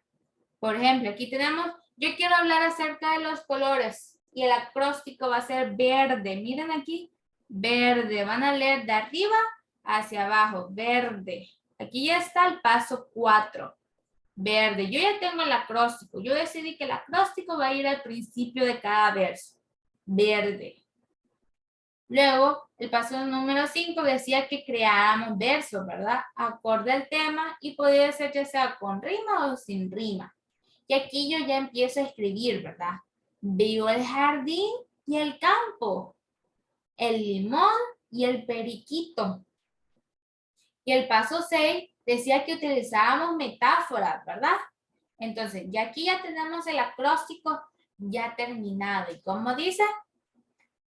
Por ejemplo, aquí tenemos, yo quiero hablar acerca de los colores y el acróstico va a ser verde. Miren aquí, verde. Van a leer de arriba hacia abajo, verde. Aquí ya está el paso 4, verde. Yo ya tengo el acróstico. Yo decidí que el acróstico va a ir al principio de cada verso, verde. Luego, el paso número 5 decía que creáramos versos, ¿verdad? Acorde al tema y podía ser ya sea con rima o sin rima. Y aquí yo ya empiezo a escribir, ¿verdad? Veo el jardín y el campo, el limón y el periquito. Y el paso 6 decía que utilizábamos metáforas, ¿verdad? Entonces, ya aquí ya tenemos el acróstico ya terminado. ¿Y cómo dice?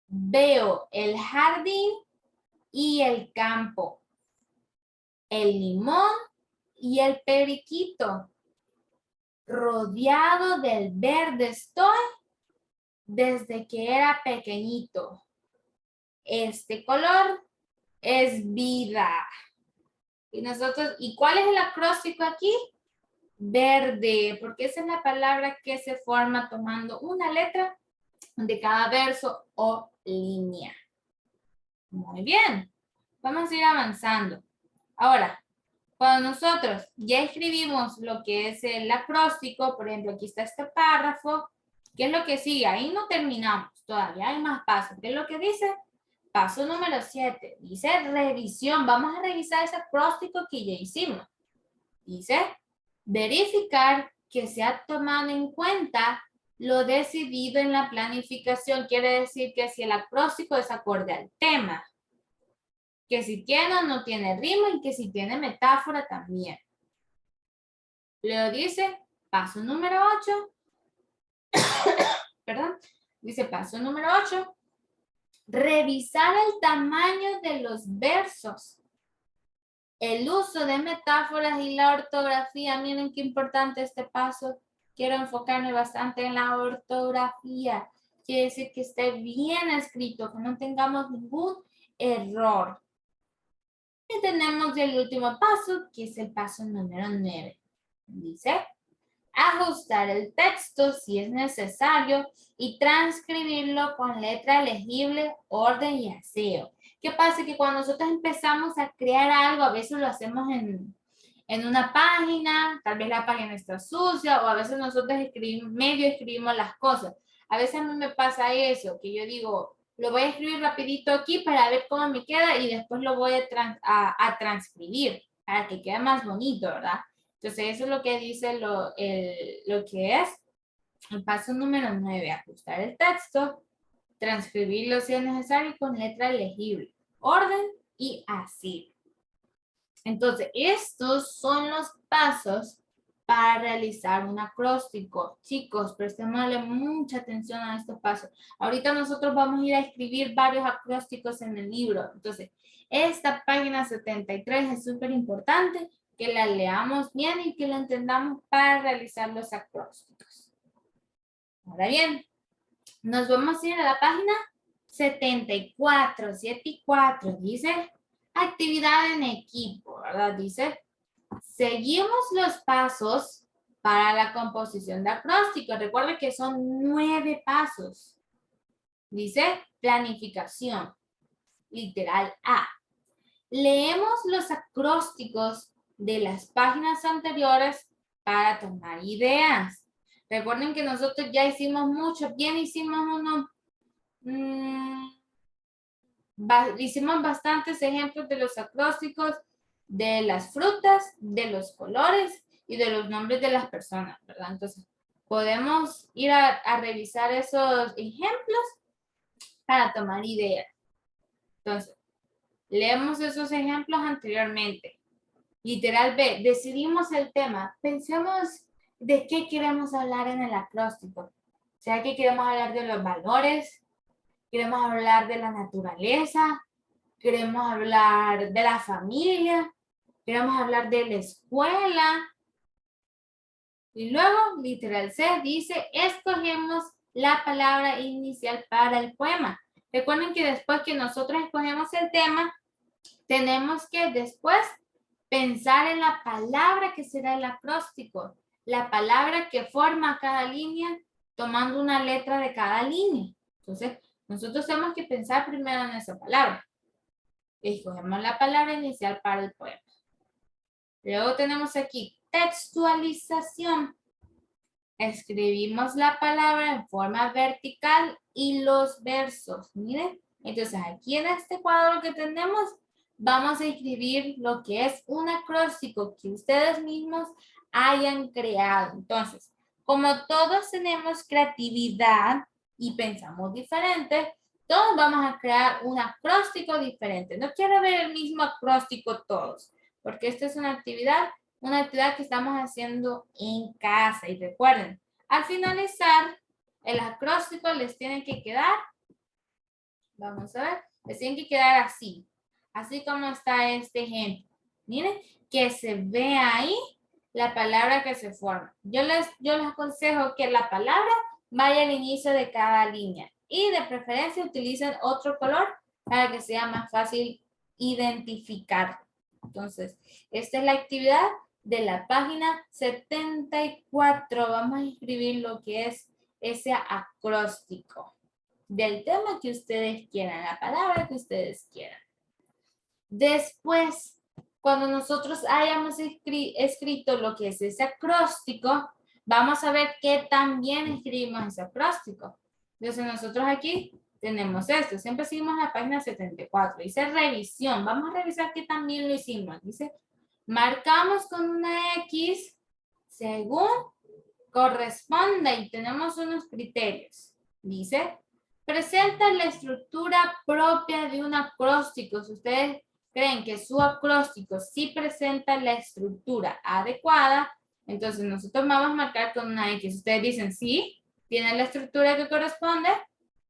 Veo el jardín y el campo, el limón y el periquito. Rodeado del verde estoy desde que era pequeñito. Este color es vida. ¿Y cuál es el acróstico aquí? Verde, porque esa es la palabra que se forma tomando una letra de cada verso o línea. Muy bien, vamos a ir avanzando. Ahora, cuando nosotros ya escribimos lo que es el acróstico, por ejemplo, aquí está este párrafo, ¿qué es lo que sigue? Ahí no terminamos, todavía hay más pasos. ¿Qué es lo que dice? Paso número 7, dice revisión. Vamos a revisar ese acróstico que ya hicimos. Dice, verificar que se ha tomado en cuenta lo decidido en la planificación. Quiere decir que si el acróstico es acorde al tema, que si tiene o no tiene rima y que si tiene metáfora también. Luego dice, paso número 8, perdón, dice paso número 8, revisar el tamaño de los versos. El uso de metáforas y la ortografía, miren qué importante este paso. Quiero enfocarme bastante en la ortografía. Quiere decir que esté bien escrito, que no tengamos ningún error. Y tenemos el último paso, que es el paso número 9. Dice, ajustar el texto si es necesario y transcribirlo con letra legible, orden y aseo. ¿Qué pasa? Que cuando nosotros empezamos a crear algo, a veces lo hacemos en una página, tal vez la página está sucia o a veces nosotros escribimos las cosas. A veces a mí me pasa eso, que yo digo, lo voy a escribir rapidito aquí para ver cómo me queda y después lo voy a transcribir para que quede más bonito, ¿verdad? Entonces eso es lo que dice lo que es el paso número 9, ajustar el texto, transcribirlo si es necesario con letra legible, orden y así. Entonces, estos son los pasos para realizar un acróstico. Chicos, prestémosle mucha atención a estos pasos. Ahorita nosotros vamos a ir a escribir varios acrósticos en el libro. Entonces, esta página 73 es súper importante que la leamos bien y que la entendamos para realizar los acrósticos. Ahora bien, nos vamos a ir a la página 74, 7 y 4. Dice actividad en equipo, ¿verdad? Dice, seguimos los pasos para la composición de acrósticos. Recuerden que son 9 pasos. Dice planificación, literal A. Leemos los acrósticos de las páginas anteriores para tomar ideas. Recuerden que nosotros ya hicimos mucho, bien hicimos uno, hicimos bastantes ejemplos de los acrósticos, de las frutas, de los colores y de los nombres de las personas, ¿verdad? Entonces, podemos ir a revisar esos ejemplos para tomar ideas. Entonces, leemos esos ejemplos anteriormente. Literal B, decidimos el tema. Pensemos de qué queremos hablar en el acróstico. ¿Será que queremos hablar de los valores? ¿Queremos hablar de la naturaleza? ¿Queremos hablar de la familia? ¿Queremos hablar de la escuela? Y luego, literal C dice, escogemos la palabra inicial para el poema. Recuerden que después que nosotros escogemos el tema, tenemos que después pensar en la palabra que será el acróstico, la palabra que forma cada línea, tomando una letra de cada línea. Entonces, nosotros tenemos que pensar primero en esa palabra. Escogemos la palabra inicial para el poema. Luego tenemos aquí textualización. Escribimos la palabra en forma vertical y los versos. Miren, entonces aquí en este cuadro que tenemos, vamos a escribir lo que es un acróstico que ustedes mismos hayan creado. Entonces, como todos tenemos creatividad y pensamos diferente, todos vamos a crear un acróstico diferente. No quiero ver el mismo acróstico todos, porque esta es una actividad que estamos haciendo en casa. Y recuerden, al finalizar, el acróstico les tiene que quedar, vamos a ver, les tiene que quedar así. Así como está este ejemplo. Miren, que se vea ahí la palabra que se forma. Yo les aconsejo que la palabra vaya al inicio de cada línea. Y de preferencia utilicen otro color para que sea más fácil identificar. Entonces, esta es la actividad de la página 74. Vamos a escribir lo que es ese acróstico del tema que ustedes quieran, la palabra que ustedes quieran. Después, cuando nosotros hayamos escrito lo que es ese acróstico, vamos a ver qué también escribimos ese acróstico. Entonces, nosotros aquí tenemos esto. Siempre seguimos la página 74. Dice revisión. Vamos a revisar qué también lo hicimos. Dice, marcamos con una X según corresponda y tenemos unos criterios. Dice, presenta la estructura propia de un acróstico. Si ustedes creen que su acróstico sí presenta la estructura adecuada, entonces nosotros vamos a marcar con una X. Ustedes dicen sí, tiene la estructura que corresponde,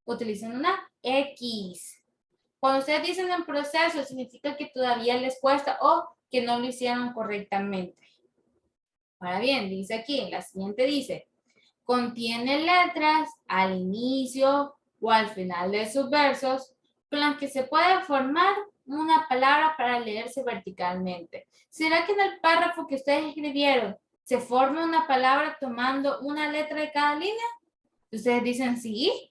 utilicen una X. Cuando ustedes dicen en proceso, significa que todavía les cuesta o que no lo hicieron correctamente. Ahora bien, dice aquí, la siguiente dice, contiene letras al inicio o al final de sus versos con las que se puede formar una palabra para leerse verticalmente. ¿Será que en el párrafo que ustedes escribieron se forma una palabra tomando una letra de cada línea? Ustedes dicen sí.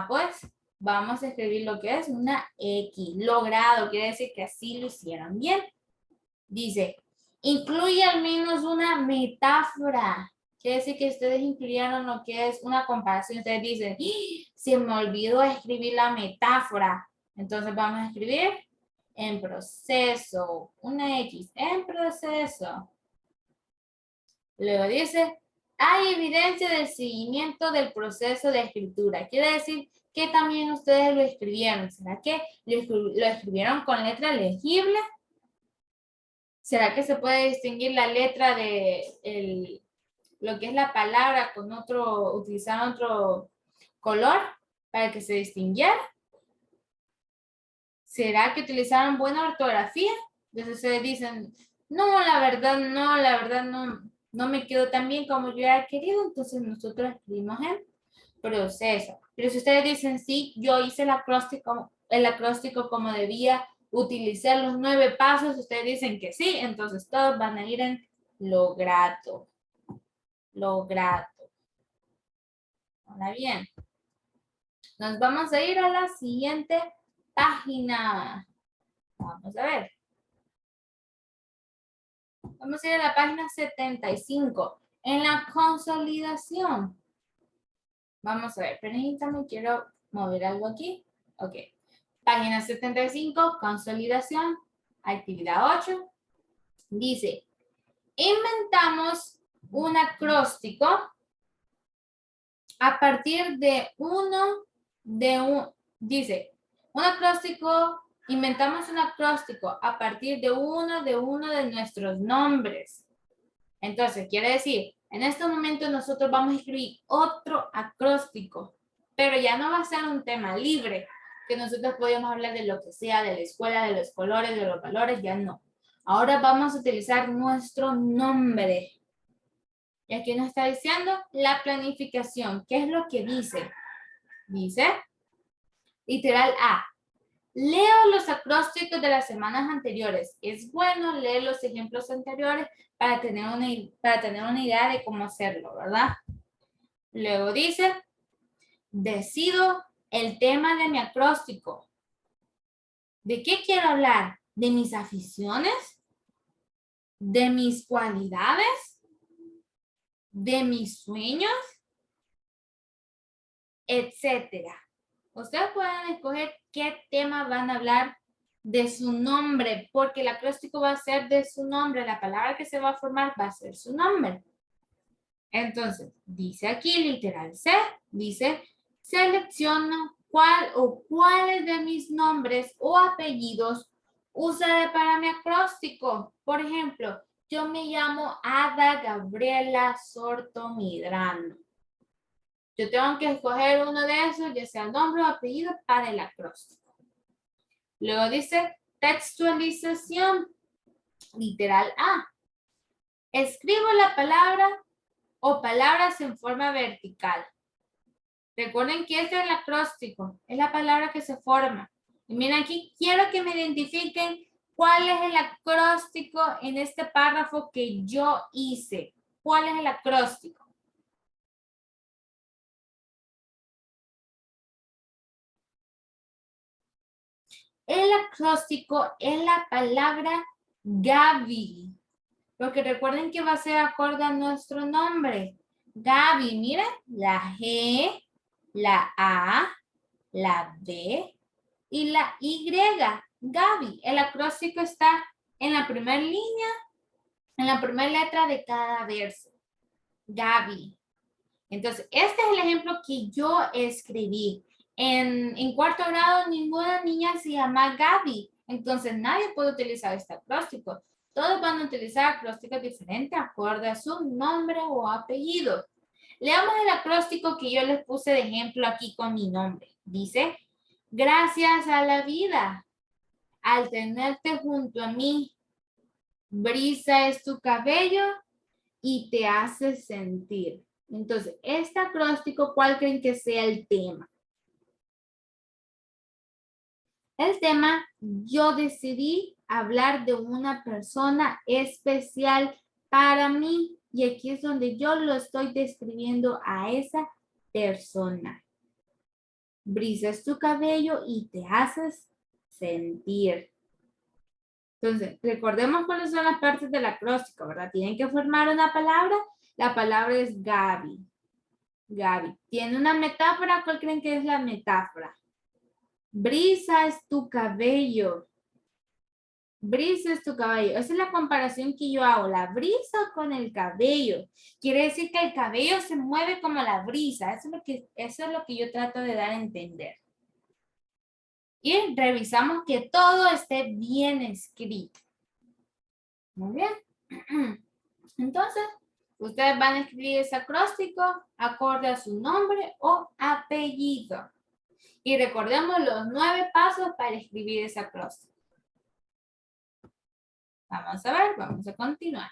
Pues vamos a escribir lo que es una X. Logrado, quiere decir que así lo hicieron bien. Dice, incluye al menos una metáfora. Quiere decir que ustedes incluyeron lo que es una comparación. Ustedes dicen, se me olvidó escribir la metáfora. Entonces vamos a escribir en proceso. Una X, en proceso. Luego dice, hay evidencia del seguimiento del proceso de escritura. Quiere decir que también ustedes lo escribieron. ¿Será que lo escribieron con letra legible? ¿Será que se puede distinguir la letra de lo que es la palabra con utilizar otro color para que se distinguiera? ¿Será que utilizaron buena ortografía? Entonces ustedes dicen, no, la verdad no me quedó tan bien como yo hubiera querido, entonces nosotros escribimos en proceso. Pero si ustedes dicen, sí, yo hice el acróstico como debía, utilicé los 9 pasos, ustedes dicen que sí, entonces todos van a ir en logrado. Logrado. Ahora bien, nos vamos a ir a la siguiente página. Vamos a ver. Vamos a ir a la página 75. En la consolidación. Vamos a ver, permítanme, quiero mover algo aquí. Ok. Página 75, consolidación, actividad 8. Dice, inventamos un acróstico a partir de dice, un acróstico, inventamos un acróstico a partir de uno de nuestros nombres. Entonces, quiere decir, en este momento nosotros vamos a escribir otro acróstico, pero ya no va a ser un tema libre, que nosotros podemos hablar de lo que sea, de la escuela, de los colores, de los valores, ya no. Ahora vamos a utilizar nuestro nombre. Y aquí nos está diciendo la planificación. ¿Qué es lo que dice? Dice, literal A. Leo los acrósticos de las semanas anteriores. Es bueno leer los ejemplos anteriores para tener una idea de cómo hacerlo, ¿verdad? Luego dice, decido el tema de mi acróstico. ¿De qué quiero hablar? ¿De mis aficiones? ¿De mis cualidades? ¿De mis sueños? Etcétera. Ustedes pueden escoger qué tema van a hablar de su nombre, porque el acróstico va a ser de su nombre, la palabra que se va a formar va a ser su nombre. Entonces, dice aquí, literal C, dice, selecciono cuál o cuáles de mis nombres o apellidos usaré para mi acróstico. Por ejemplo, yo me llamo Ada Gabriela Sorto Medrano. Yo tengo que escoger uno de esos, ya sea nombre o apellido, para el acróstico. Luego dice textualización, literal A. Escribo la palabra o palabras en forma vertical. Recuerden que este es el acróstico, es la palabra que se forma. Y miren aquí, quiero que me identifiquen cuál es el acróstico en este párrafo que yo hice. ¿Cuál es el acróstico? El acróstico es la palabra Gaby. Porque recuerden que va a ser acorde a nuestro nombre. Gaby, miren, la G, la A, la B y la Y. Gaby. El acróstico está en la primera línea, en la primera letra de cada verso. Gaby. Entonces, este es el ejemplo que yo escribí. En cuarto grado, ninguna niña se llama Gaby. Entonces, nadie puede utilizar este acróstico. Todos van a utilizar acrósticos diferentes acorde a su nombre o apellido. Leamos el acróstico que yo les puse de ejemplo aquí con mi nombre. Dice, gracias a la vida, al tenerte junto a mí, brisa es tu cabello y te hace sentir. Entonces, este acróstico, ¿cuál creen que sea el tema? El tema, yo decidí hablar de una persona especial para mí. Y aquí es donde yo lo estoy describiendo a esa persona. Brisas tu cabello y te haces sentir. Entonces, recordemos cuáles son las partes del acróstico, ¿verdad? Tienen que formar una palabra. La palabra es Gaby. Gaby. ¿Tiene una metáfora? ¿Cuál creen que es la metáfora? Brisa es tu cabello. Brisa es tu cabello. Esa es la comparación que yo hago. La brisa con el cabello. Quiere decir que el cabello se mueve como la brisa. Eso es lo que yo trato de dar a entender. Y revisamos que todo esté bien escrito. Muy bien. Entonces, ustedes van a escribir ese acróstico acorde a su nombre o apellido. Y recordemos los 9 pasos para escribir ese acróstico. Vamos a ver, vamos a continuar.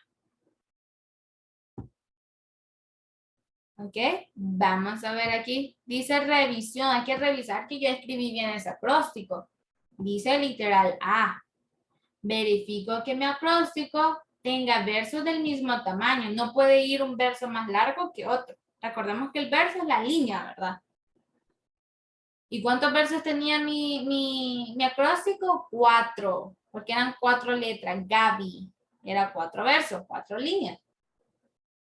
Ok, vamos a ver aquí. Dice revisión, hay que revisar que yo escribí bien ese acróstico. Dice literal A. Verifico que mi acróstico tenga versos del mismo tamaño. No puede ir un verso más largo que otro. Recordemos que el verso es la línea, ¿verdad? ¿Y cuántos versos tenía mi acróstico? 4, porque eran 4 letras. Gaby. Era 4 versos, 4 líneas.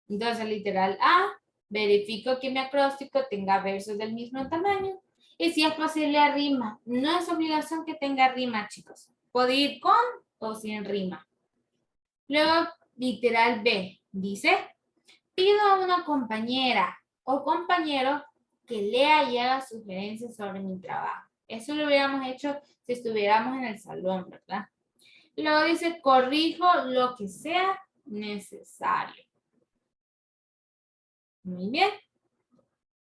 Entonces, literal A, verifico que mi acróstico tenga versos del mismo tamaño. Y si es posible, rima. No es obligación que tenga rima, chicos. Puede ir con o sin rima. Luego, literal B, dice, pido a una compañera o compañero que lea y haga sugerencias sobre mi trabajo. Eso lo hubiéramos hecho si estuviéramos en el salón, ¿verdad? Y luego dice, corrijo lo que sea necesario. Muy bien.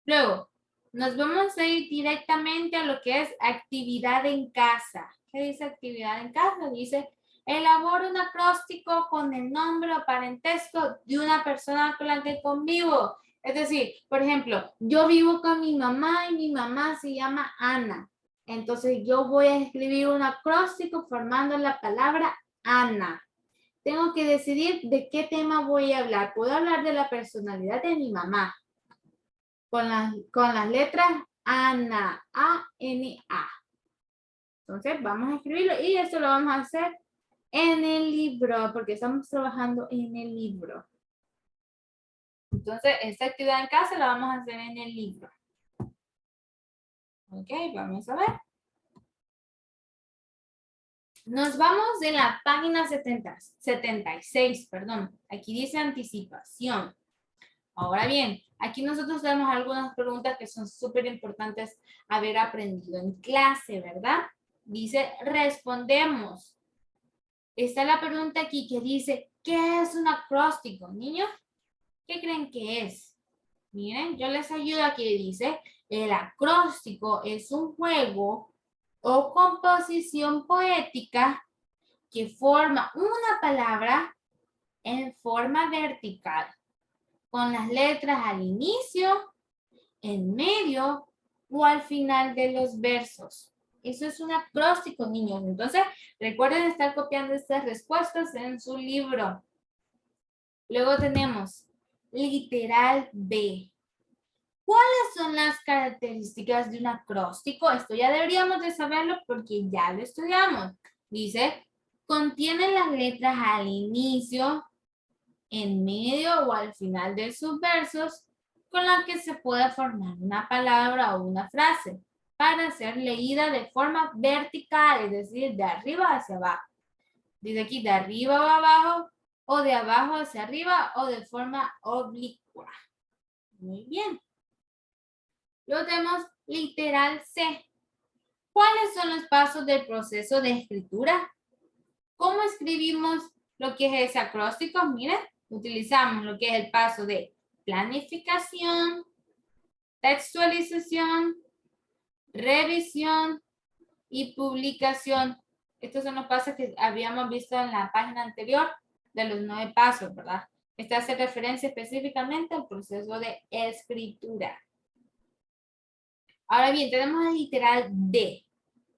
Luego, nos vamos a ir directamente a lo que es actividad en casa. ¿Qué dice actividad en casa? Dice, elabora un acróstico con el nombre o parentesco de una persona con la que convivo. Es decir, por ejemplo, yo vivo con mi mamá y mi mamá se llama Ana. Entonces yo voy a escribir un acróstico formando la palabra Ana. Tengo que decidir de qué tema voy a hablar. Puedo hablar de la personalidad de mi mamá. Con las letras Ana, A-N-A. Entonces vamos a escribirlo y esto lo vamos a hacer en el libro, porque estamos trabajando en el libro. Entonces, esta actividad en casa la vamos a hacer en el libro. Ok, vamos a ver. Nos vamos de la página 76, perdón. Aquí dice anticipación. Ahora bien, aquí nosotros tenemos algunas preguntas que son súper importantes haber aprendido en clase, ¿verdad? Dice, respondemos. Está la pregunta aquí que dice, ¿qué es un acróstico? Niños, ¿qué creen que es? Miren, yo les ayudo aquí. Dice, el acróstico es un juego o composición poética que forma una palabra en forma vertical, con las letras al inicio, en medio o al final de los versos. Eso es un acróstico, niños. Entonces, recuerden estar copiando estas respuestas en su libro. Luego tenemos literal B. ¿Cuáles son las características de un acróstico? Esto ya deberíamos de saberlo porque ya lo estudiamos. Dice, contiene las letras al inicio, en medio o al final de sus versos, con la que se puede formar una palabra o una frase para ser leída de forma vertical, es decir, de arriba hacia abajo. Dice aquí de arriba o abajo, o de abajo hacia arriba, o de forma oblicua. Muy bien. Luego tenemos literal C. ¿Cuáles son los pasos del proceso de escritura? ¿Cómo escribimos lo que es ese acróstico? Miren, utilizamos lo que es el paso de planificación, textualización, revisión y publicación. Estos son los pasos que habíamos visto en la página anterior de los 9 pasos, ¿verdad? Este hace referencia específicamente al proceso de escritura. Ahora bien, tenemos el literal D,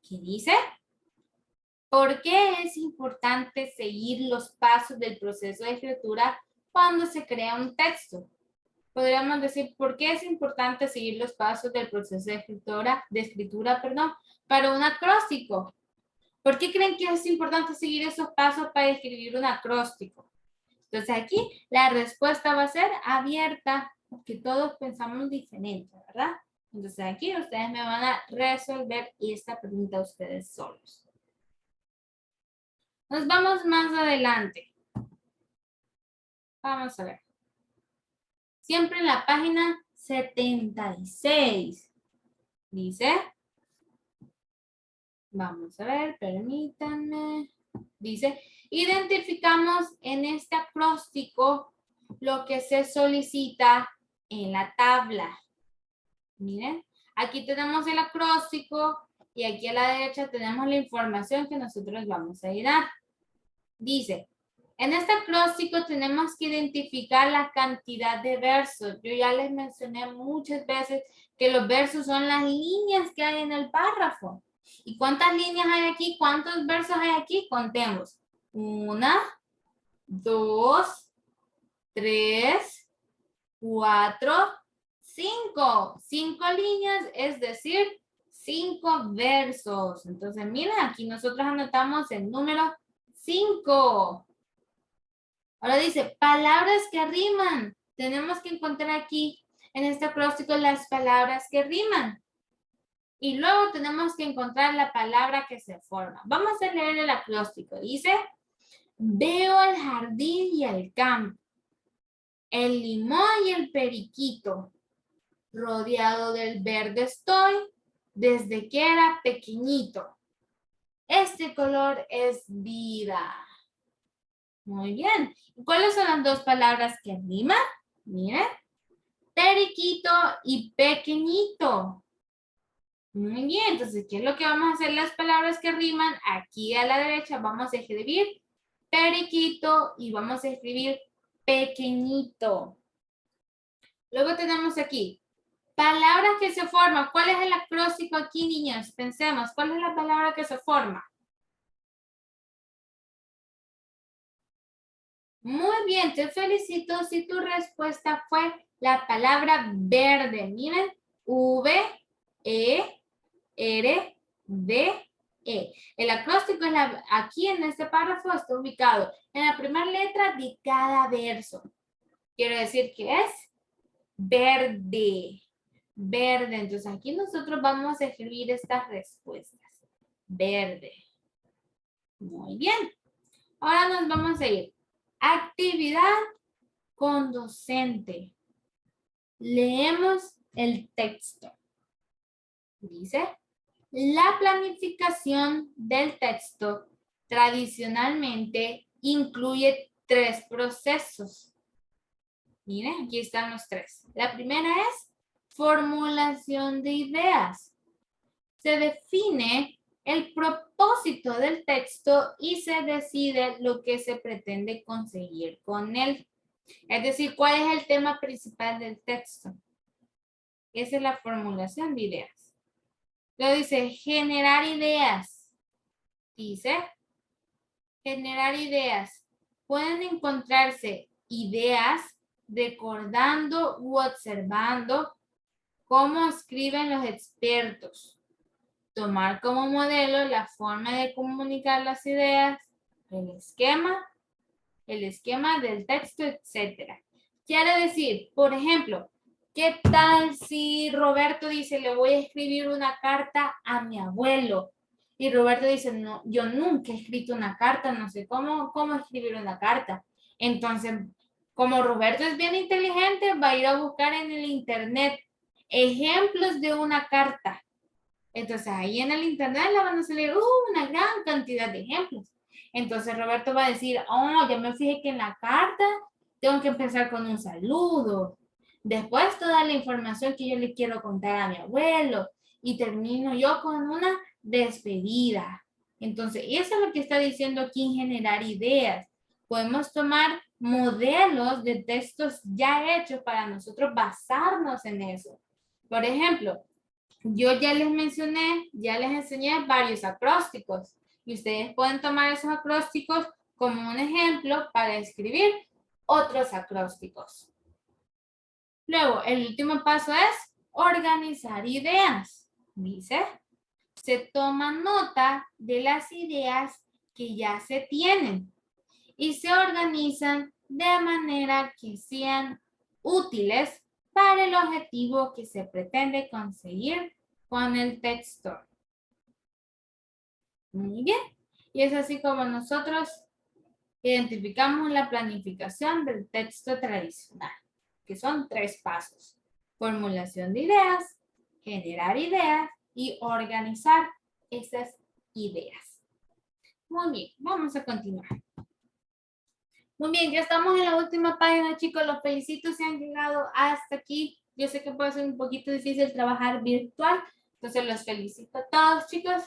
que dice, ¿por qué es importante seguir los pasos del proceso de escritura cuando se crea un texto? Podríamos decir, ¿por qué es importante seguir los pasos del proceso de escritura, para un acróstico? ¿Por qué creen que es importante seguir esos pasos para escribir un acróstico? Entonces aquí la respuesta va a ser abierta, porque todos pensamos diferente, ¿verdad? Entonces aquí ustedes me van a resolver esta pregunta ustedes solos. Nos vamos más adelante. Vamos a ver. Siempre en la página 76. Dice, vamos a ver, permítanme. Dice, identificamos en este acróstico lo que se solicita en la tabla. Miren, aquí tenemos el acróstico y aquí a la derecha tenemos la información que nosotros vamos a ir a dar. Dice, en este acróstico tenemos que identificar la cantidad de versos. Yo ya les mencioné muchas veces que los versos son las líneas que hay en el párrafo. ¿Y cuántas líneas hay aquí? ¿Cuántos versos hay aquí? Contemos. 1, 2, 3, 4, 5. 5 líneas, es decir, 5 versos. Entonces, miren, aquí nosotros anotamos el número 5. Ahora dice, palabras que riman. Tenemos que encontrar aquí en este acróstico las palabras que riman. Y luego tenemos que encontrar la palabra que se forma. Vamos a leer el acróstico. Dice, veo el jardín y el campo, el limón y el periquito. Rodeado del verde estoy desde que era pequeñito. Este color es vida. Muy bien. ¿Cuáles son las dos palabras que riman? Miren. Periquito y pequeñito. Muy bien. Entonces, ¿qué es lo que vamos a hacer las palabras que riman? Aquí a la derecha vamos a escribir periquito y vamos a escribir pequeñito. Luego tenemos aquí palabras que se forman. ¿Cuál es el acróstico aquí, niños? Pensemos, ¿cuál es la palabra que se forma? Muy bien, te felicito si tu respuesta fue la palabra verde. Miren, V-E-R-D-E. El acróstico es aquí en este párrafo está ubicado en la primera letra de cada verso. Quiere decir que es verde. Verde. Entonces aquí nosotros vamos a escribir estas respuestas. Verde. Muy bien. Ahora nos vamos a ir. Actividad con docente. Leemos el texto. Dice, la planificación del texto tradicionalmente incluye 3 procesos. Miren, aquí están los 3. La primera es formulación de ideas. Se define el propósito del texto y se decide lo que se pretende conseguir con él. Es decir, ¿cuál es el tema principal del texto? Esa es la formulación de ideas. Luego dice, generar ideas. Dice, generar ideas. Pueden encontrarse ideas recordando u observando cómo escriben los expertos. Tomar como modelo la forma de comunicar las ideas, el esquema del texto, etc. Quiere decir, por ejemplo, ¿qué tal si Roberto dice, le voy a escribir una carta a mi abuelo? Y Roberto dice, no, yo nunca he escrito una carta, no sé cómo escribir una carta. Entonces, como Roberto es bien inteligente, va a ir a buscar en el internet ejemplos de una carta. Entonces, ahí en el internet le van a salir una gran cantidad de ejemplos. Entonces, Roberto va a decir, oh, ya me fijé que en la carta tengo que empezar con un saludo. Después toda la información que yo le quiero contar a mi abuelo. Y termino yo con una despedida. Entonces, eso es lo que está diciendo aquí en generar ideas. Podemos tomar modelos de textos ya hechos para nosotros basarnos en eso. Por ejemplo, yo ya les mencioné, ya les enseñé varios acrósticos y ustedes pueden tomar esos acrósticos como un ejemplo para escribir otros acrósticos. Luego, el último paso es organizar ideas. Dice, se toma nota de las ideas que ya se tienen y se organizan de manera que sean útiles para el objetivo que se pretende conseguir con el texto. Muy bien. Y es así como nosotros identificamos la planificación del texto tradicional, que son 3 pasos. Formulación de ideas, generar ideas y organizar esas ideas. Muy bien, vamos a continuar. Muy bien, ya estamos en la última página, chicos. Los felicito si han llegado hasta aquí. Yo sé que puede ser un poquito difícil trabajar virtual, entonces los felicito a todos, chicos.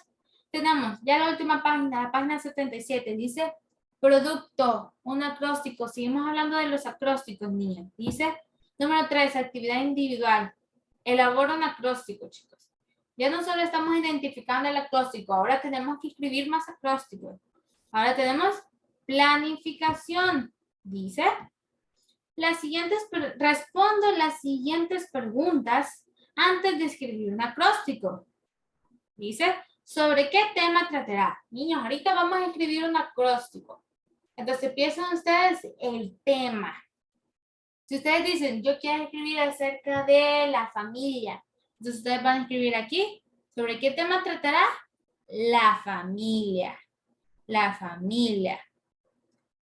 Tenemos ya la última página, la página 77. Dice, producto, un acróstico. Seguimos hablando de los acrósticos, niños. Dice, número 3, actividad individual. Elabora un acróstico, chicos. Ya no solo estamos identificando el acróstico, ahora tenemos que escribir más acrósticos. Ahora tenemos planificación. Dice, respondo las siguientes preguntas antes de escribir un acróstico. Dice, ¿sobre qué tema tratará? Niños, ahorita vamos a escribir un acróstico. Entonces piensen ustedes el tema. Si ustedes dicen, yo quiero escribir acerca de la familia, entonces ustedes van a escribir aquí, ¿sobre qué tema tratará? La familia. La familia.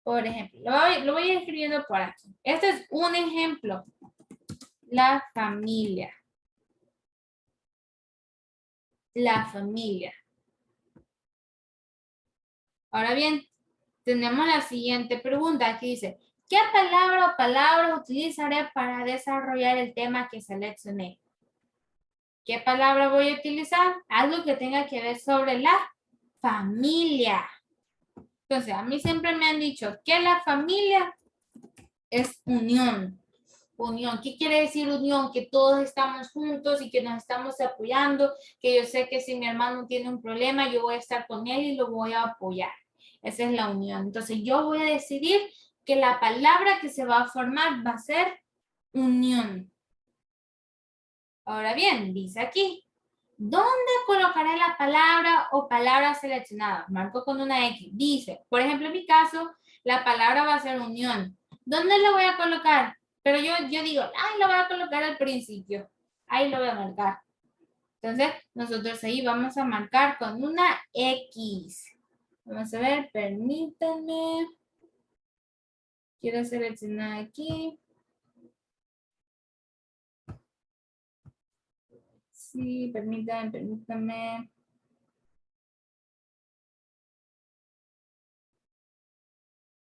Por ejemplo, lo voy escribiendo por aquí. Este es un ejemplo. La familia. La familia. Ahora bien, tenemos la siguiente pregunta que dice, ¿qué palabra o palabras utilizaré para desarrollar el tema que seleccioné? ¿Qué palabra voy a utilizar? Algo que tenga que ver sobre la familia. Entonces, a mí siempre me han dicho que la familia es unión. Unión, ¿qué quiere decir unión? Que todos estamos juntos y que nos estamos apoyando, que yo sé que si mi hermano tiene un problema, yo voy a estar con él y lo voy a apoyar. Esa es la unión. Entonces, yo voy a decidir que la palabra que se va a formar va a ser unión. Ahora bien, dice aquí, ¿dónde colocaré la palabra o palabras seleccionadas? Marco con una X. Dice, por ejemplo, en mi caso, la palabra va a ser unión. ¿Dónde lo voy a colocar? Pero yo digo, ay, lo voy a colocar al principio. Ahí lo voy a marcar. Entonces, nosotros ahí vamos a marcar con una X. Vamos a ver, permítanme. Quiero seleccionar aquí. Sí, permítanme.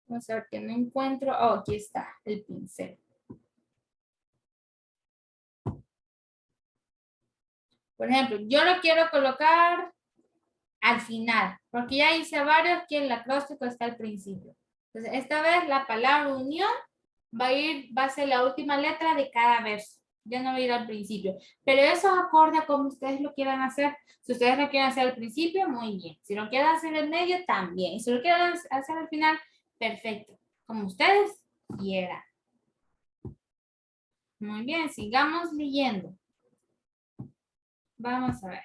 Vamos a ver que no encuentro. Oh, aquí está el pincel. Por ejemplo, yo lo quiero colocar al final, porque ya hice varios que el acróstico está al principio. Entonces, esta vez la palabra unión va a ser la última letra de cada verso. Ya no va a ir al principio. Pero eso acorde a como ustedes lo quieran hacer. Si ustedes lo quieren hacer al principio, muy bien. Si lo quieren hacer en medio, también. Y si lo quieren hacer al final, perfecto. Como ustedes quieran. Muy bien, sigamos leyendo. Vamos a ver.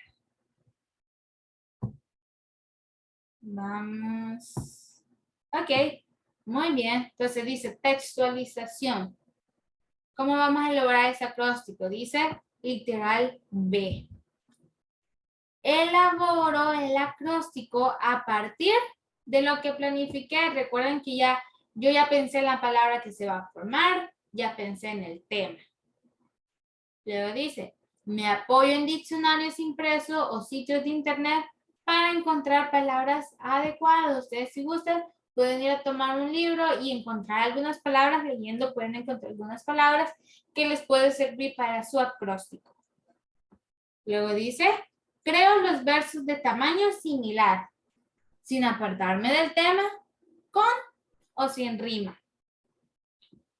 Vamos. Ok, muy bien. Entonces dice textualización. ¿Cómo vamos a elaborar ese acróstico? Dice literal B. Elaboro el acróstico a partir de lo que planifiqué. Recuerden que yo ya pensé en la palabra que se va a formar, ya pensé en el tema. Luego dice, me apoyo en diccionarios impresos o sitios de internet para encontrar palabras adecuadas. Ustedes si gustan pueden ir a tomar un libro y encontrar algunas palabras. Leyendo pueden encontrar algunas palabras que les puede servir para su acróstico. Luego dice, creo los versos de tamaño similar, sin apartarme del tema, con o sin rima.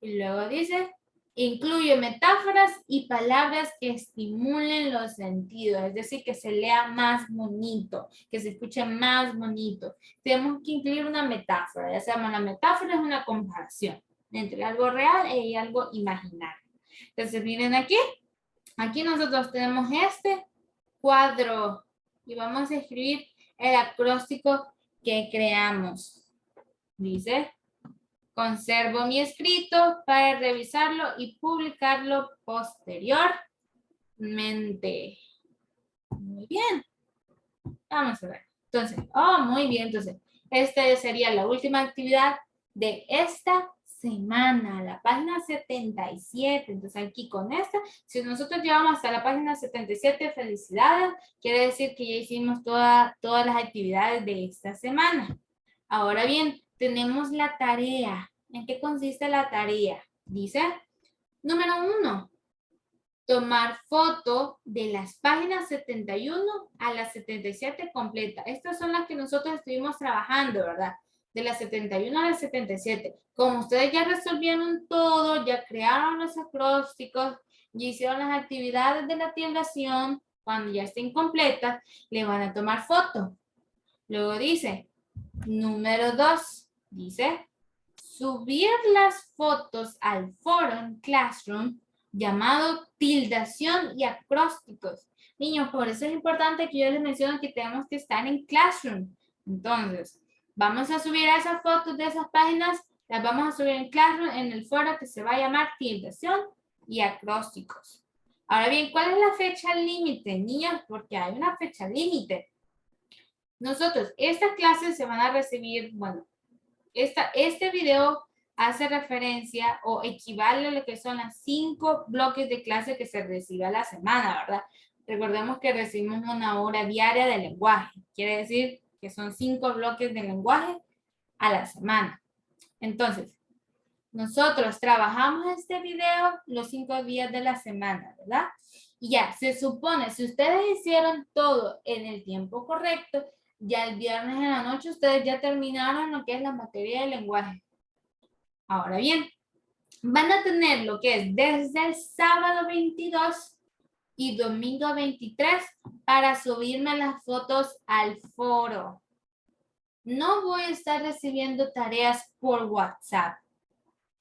Y luego dice, incluye metáforas y palabras que estimulen los sentidos, es decir, que se lea más bonito, que se escuche más bonito. Tenemos que incluir una metáfora, ya sabemos, la metáfora es una comparación entre algo real y algo imaginario. Entonces, miren aquí nosotros tenemos este cuadro y vamos a escribir el acróstico que creamos. Dice, conservo mi escrito para revisarlo y publicarlo posteriormente. Muy bien. Vamos a ver. Entonces, muy bien. Entonces, esta sería la última actividad de esta semana, la página 77. Entonces, aquí con esta, si nosotros llevamos hasta la página 77, felicidades. Quiere decir que ya hicimos todas las actividades de esta semana. Ahora bien, tenemos la tarea. ¿En qué consiste la tarea? Dice, número 1, tomar foto de las páginas 71 a las 77 completa. Estas son las que nosotros estuvimos trabajando, ¿verdad? De las 71 a las 77. Como ustedes ya resolvieron todo, ya crearon los acrósticos, ya hicieron las actividades de la tildación, cuando ya estén completas, le van a tomar foto. Luego dice, número 2, dice, subir las fotos al foro en Classroom llamado tildación y acrósticos. Niños, por eso es importante que yo les menciono que tenemos que estar en Classroom. Entonces, vamos a subir esas fotos de esas páginas, las vamos a subir en Classroom en el foro que se va a llamar tildación y acrósticos. Ahora bien, ¿cuál es la fecha límite, niños? Porque hay una fecha límite. Nosotros, estas clases se van a recibir, bueno, este video hace referencia o equivale a lo que son las 5 bloques de clase que se recibe a la semana, ¿verdad? Recordemos que recibimos una hora diaria de lenguaje. Quiere decir que son 5 bloques de lenguaje a la semana. Entonces, nosotros trabajamos este video los 5 días de la semana, ¿verdad? Y ya, se supone, si ustedes hicieron todo en el tiempo correcto, ya el viernes en la noche ustedes ya terminaron lo que es la materia de lenguaje. Ahora bien, van a tener lo que es desde el sábado 22 y domingo 23 para subirme las fotos al foro. No voy a estar recibiendo tareas por WhatsApp.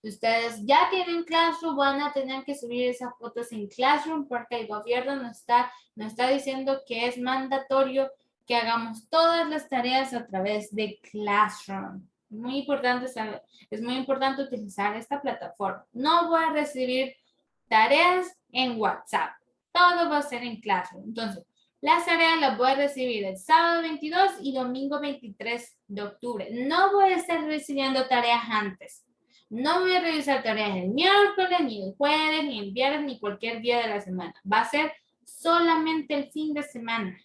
Ustedes ya tienen Classroom, van a tener que subir esas fotos en Classroom porque el gobierno nos está diciendo que es mandatorio que hagamos todas las tareas a través de Classroom. Muy importante saber, es muy importante utilizar esta plataforma. No voy a recibir tareas en WhatsApp. Todo va a ser en Classroom. Entonces, las tareas las voy a recibir el sábado 22 y domingo 23 de octubre. No voy a estar recibiendo tareas antes. No voy a revisar tareas el miércoles, ni el jueves, ni el viernes, ni cualquier día de la semana. Va a ser solamente el fin de semana.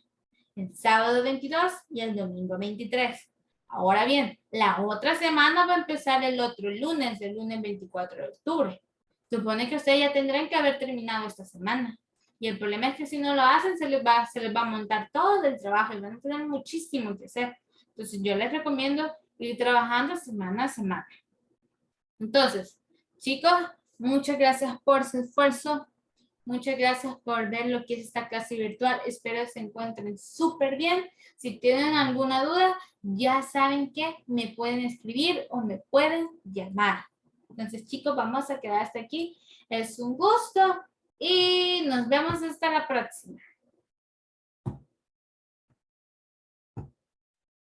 El sábado 22 y el domingo 23. Ahora bien, la otra semana va a empezar el otro lunes, el lunes 24 de octubre. Supone que ustedes ya tendrán que haber terminado esta semana. Y el problema es que si no lo hacen, se les va a montar todo el trabajo y van a tener muchísimo que hacer. Entonces, yo les recomiendo ir trabajando semana a semana. Entonces, chicos, muchas gracias por su esfuerzo. Muchas gracias por ver lo que es esta clase virtual. Espero que se encuentren súper bien. Si tienen alguna duda, ya saben que me pueden escribir o me pueden llamar. Entonces, chicos, vamos a quedar hasta aquí. Es un gusto y nos vemos hasta la próxima.